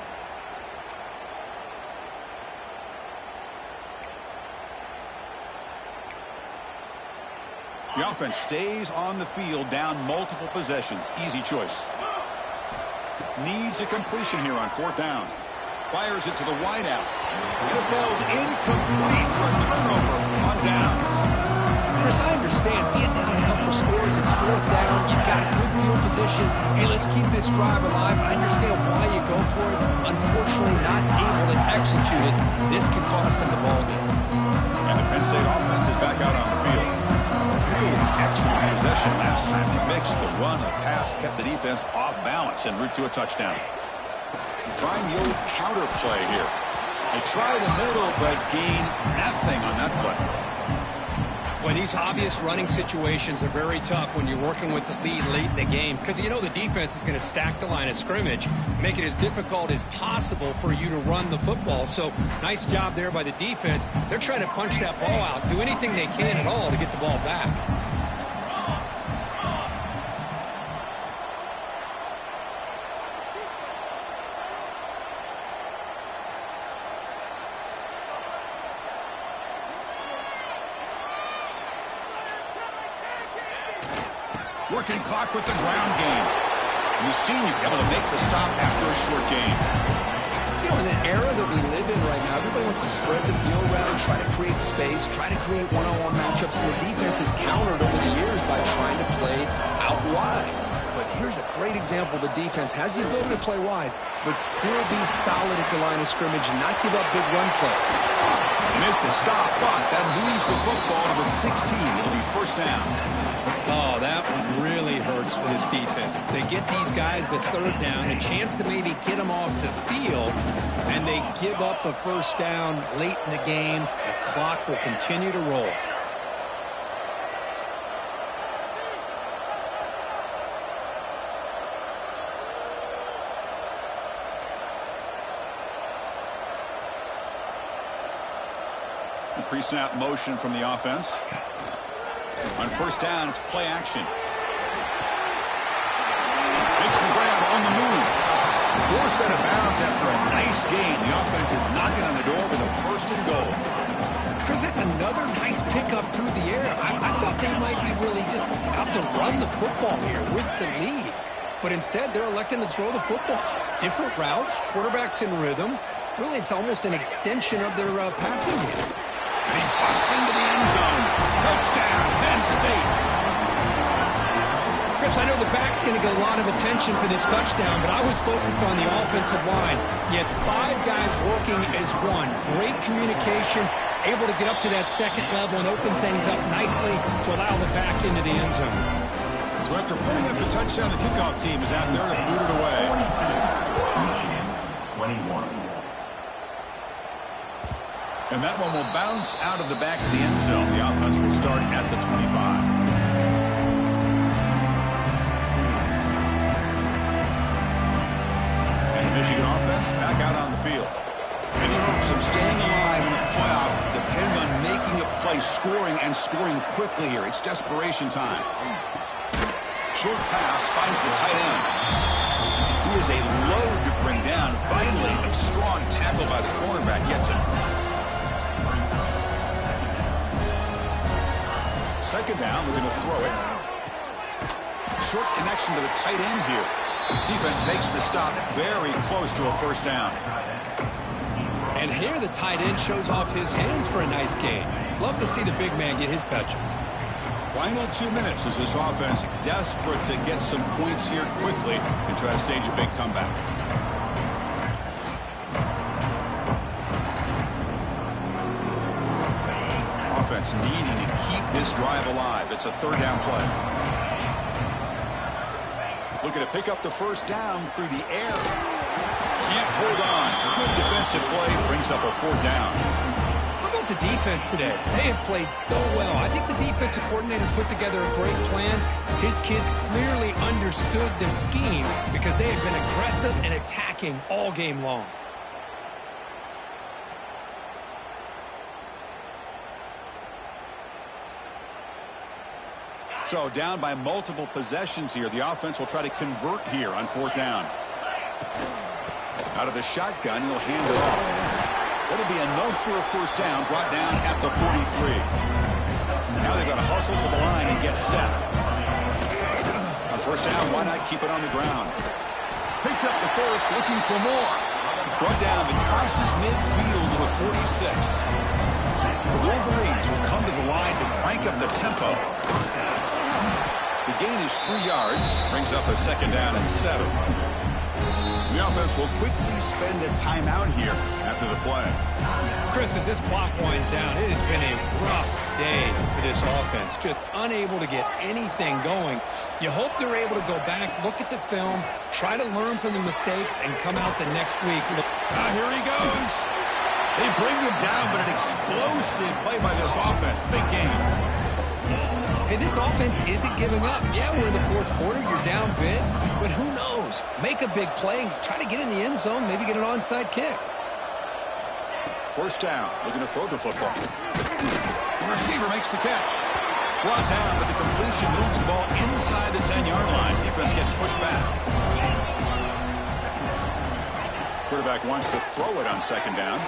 Speaker 1: The offense stays on the field, down multiple possessions. Easy choice. Needs a completion here on 4th down. Fires it to the wideout. And it falls incomplete for a turnover on downs.
Speaker 2: Chris, I understand being down a couple scores, it's 4th down, you've got good field position. Hey, let's keep this drive alive. I understand why you go for it. Unfortunately, not able to execute it. This could cost him the ball game.
Speaker 1: And the Penn State offense is back out on the field. Really excellent possession last time. The mix, the run, the pass kept the defense off balance en route to a touchdown. Trying the old counter play here. They try the middle, but gain nothing on that play.
Speaker 2: Boy, these obvious running situations are very tough when you're working with the lead late in the game because you know the defense is going to stack the line of scrimmage, make it as difficult as possible for you to run the football. So nice job there by the defense. They're trying to punch that ball out, do anything they can at all to get the ball back.
Speaker 1: Working clock with the ground game. And the senior able to make the stop after a short game.
Speaker 2: You know, in the era that we live in right now, everybody wants to spread the field around, try to create space, try to create one-on-one matchups, and the defense has countered over the years by trying to play out wide. But here's a great example. The defense has the ability to play wide, but still be solid at the line of scrimmage and not give up big run plays.
Speaker 1: Make the stop, but that moves the football to the 16. It'll be first down.
Speaker 2: Oh, that one really hurts for this defense. They get these guys to third down, a chance to maybe get them off the field, and they give up a first down late in the game. The clock will continue to roll.
Speaker 1: Pre-snap motion from the offense. On first down, it's play action. Makes the grab on the move. Forced out of bounds after a nice gain. The offense is knocking on the door with a first and goal.
Speaker 2: Chris, that's another nice pickup through the air. I thought they might be really just out to run the football here with the lead. But instead, they're electing to throw the football. Different routes, quarterbacks in rhythm. Really, it's almost an extension of their passing game.
Speaker 1: And he busts into the end zone. Touchdown, Penn State.
Speaker 2: Chris, I know the back's going to get a lot of attention for this touchdown, but I was focused on the offensive line. Yet 5 guys working as one. Great communication, able to get up to that second level and open things up nicely to allow the back into the end zone.
Speaker 1: So after putting up the touchdown, the kickoff team is out there to boot it away.
Speaker 3: 21.
Speaker 1: And that one will bounce out of the back of the end zone. The offense will start at the 25. And the Michigan offense back out on the field. Any hopes of staying alive in the playoff depend on making a play, scoring, and scoring quickly here. It's desperation time. Short pass finds the tight end. He is a load to bring down. Finally, a strong tackle by the cornerback gets him. Second down, we're going to throw it. Short connection to the tight end here. Defense makes the stop very close to a first down.
Speaker 2: And here the tight end shows off his hands for a nice gain. Love to see the big man get his touches.
Speaker 1: Final 2 minutes as this offense desperate to get some points here quickly and try to stage a big comeback. Offense needing to keep this drive alive. It's a third down play. Looking to pick up the first down through the air. Can't hold on. Good defensive play brings up a fourth down.
Speaker 2: How about the defense today? They have played so well. I think the defensive coordinator put together a great plan. His kids clearly understood their scheme because they have been aggressive and attacking all game long.
Speaker 1: So down by multiple possessions here. The offense will try to convert here on fourth down. Out of the shotgun, he'll hand it off. That'll be enough for a first down, brought down at the 43. Now they've got to hustle to the line and get set. On first down, why not keep it on the ground? Picks up the first, looking for more. Brought down and crosses midfield to the 46. The Wolverines will come to the line to crank up the tempo. The gain is 3 yards, brings up a second down and 7. The offense will quickly spend a timeout here after the play.
Speaker 2: Chris, as this clock winds down, it has been a rough day for this offense. Just unable to get anything going. You hope they're able to go back, look at the film, try to learn from the mistakes, and come out the next week.
Speaker 1: Here he goes. They bring him down, but an explosive play by this offense. Big game.
Speaker 2: Hey, this offense isn't giving up. Yeah, we're in the fourth quarter. You're down big. But who knows? Make a big play and try to get in the end zone, maybe get an onside kick.
Speaker 1: First down. Looking to throw the football. The receiver makes the catch. Brought down, but the completion moves the ball inside the 10-yard line. Defense getting pushed back. Quarterback wants to throw it on second down.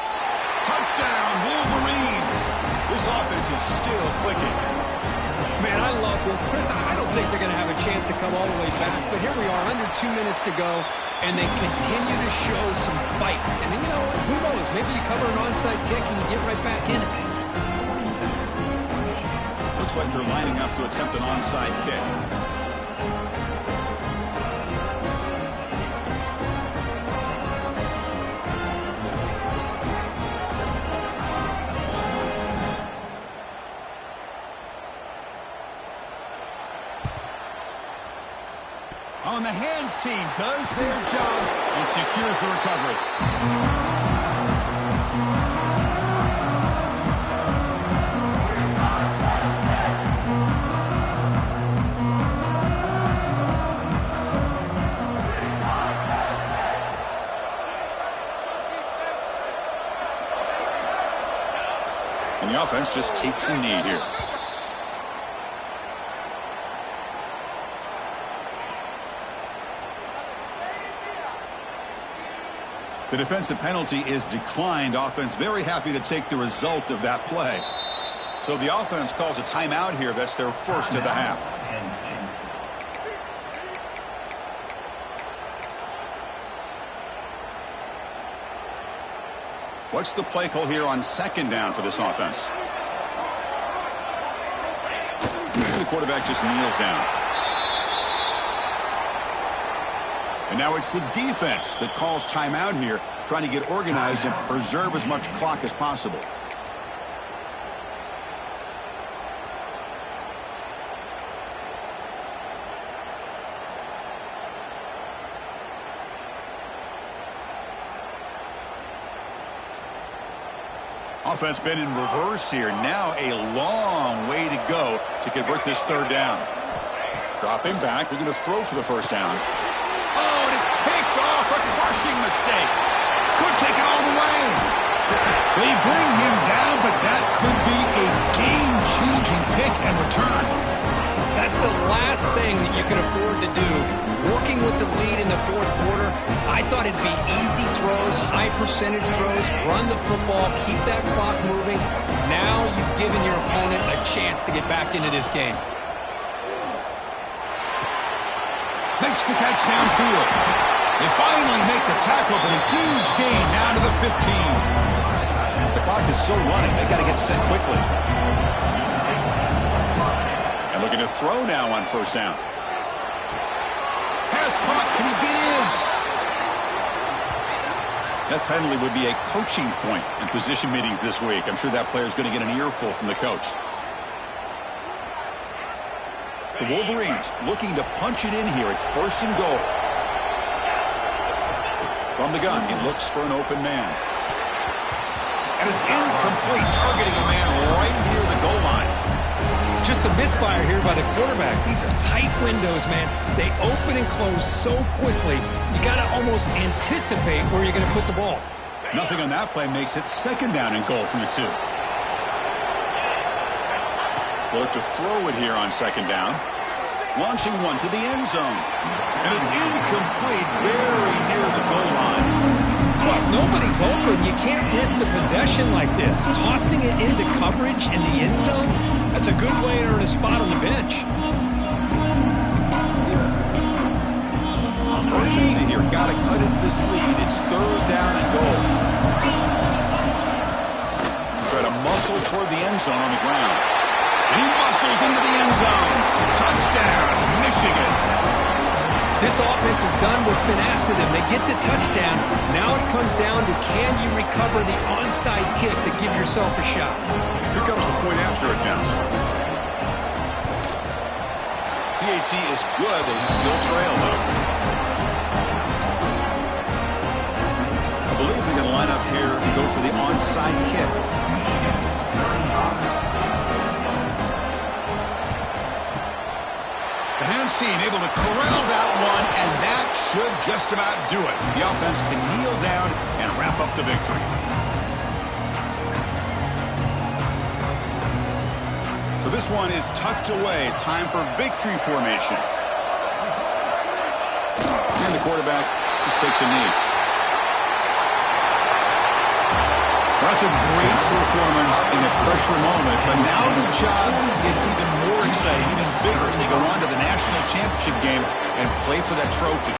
Speaker 1: Touchdown, Wolverines. This offense is still clicking.
Speaker 2: Man, I love this. Chris, I don't think they're going to have a chance to come all the way back. But here we are, under 2 minutes to go, and they continue to show some fight. And then, you know, who knows? Maybe you cover an onside kick and you get right back in it. Looks like they're lining up to attempt an onside kick.
Speaker 1: On the hands team does their job and secures the recovery. And the offense just takes a knee here. The defensive penalty is declined. Offense very happy to take the result of that play. So the offense calls a timeout here. That's their first of the half. What's the play call here on second down for this offense? The quarterback just kneels down. And now it's the defense that calls timeout here, trying to get organized and preserve as much clock as possible. Offense been in reverse here. Now a long way to go to convert this third down. Dropping back. They're going to throw for the first down. Oh, and it's picked off. A crushing mistake. Could take it all the way.
Speaker 3: They bring him down, but that could be a game-changing pick and return.
Speaker 2: That's the last thing that you can afford to do. Working with the lead in the fourth quarter, I thought it'd be easy throws, high percentage throws, run the football, keep that clock moving. Now you've given your opponent a chance to get back into this game.
Speaker 3: Makes the catch downfield. They finally make the tackle, but a huge gain down to the 15.
Speaker 1: The clock is still running. They got to get set quickly. And looking to throw now on first down. Pass caught. Can he get in? That penalty would be a coaching point in position meetings this week. I'm sure that player is going to get an earful from the coach. The Wolverines looking to punch it in here. It's first and goal. From the gun, he looks for an open man. And it's incomplete, targeting a man right near the goal line.
Speaker 2: Just a misfire here by the quarterback. These are tight windows, man. They open and close so quickly. You got to almost anticipate where you're going to put the ball.
Speaker 1: Nothing on that play makes it second down and goal from the 2. They'll look to throw it here on second down. Launching one to the end zone. And it's incomplete, very near the goal line.
Speaker 2: Well, if nobody's open, you can't miss the possession like this. Tossing it into coverage in the end zone, that's a good way to earn a spot on the bench.
Speaker 1: Urgency here. Got to cut it this lead. It's third down and goal. Try to muscle toward the end zone on the ground. And he muscles into the end zone. Touchdown, Michigan.
Speaker 2: This offense has done what's been asked of them. They get the touchdown. Now it comes down to, can you recover the onside kick to give yourself a shot?
Speaker 1: Here comes the point after attempt. PAT is good. They still trail, though. I believe they're going to line up here and go for the onside kick. The hands team able to corral that one, and that should just about do it. The offense can kneel down and wrap up the victory. So this one is tucked away. Time for victory formation. And the quarterback just takes a knee. That's a great performance in a pressure moment, but now the job gets even more exciting, even bigger as they go on to the national championship game and play for that trophy.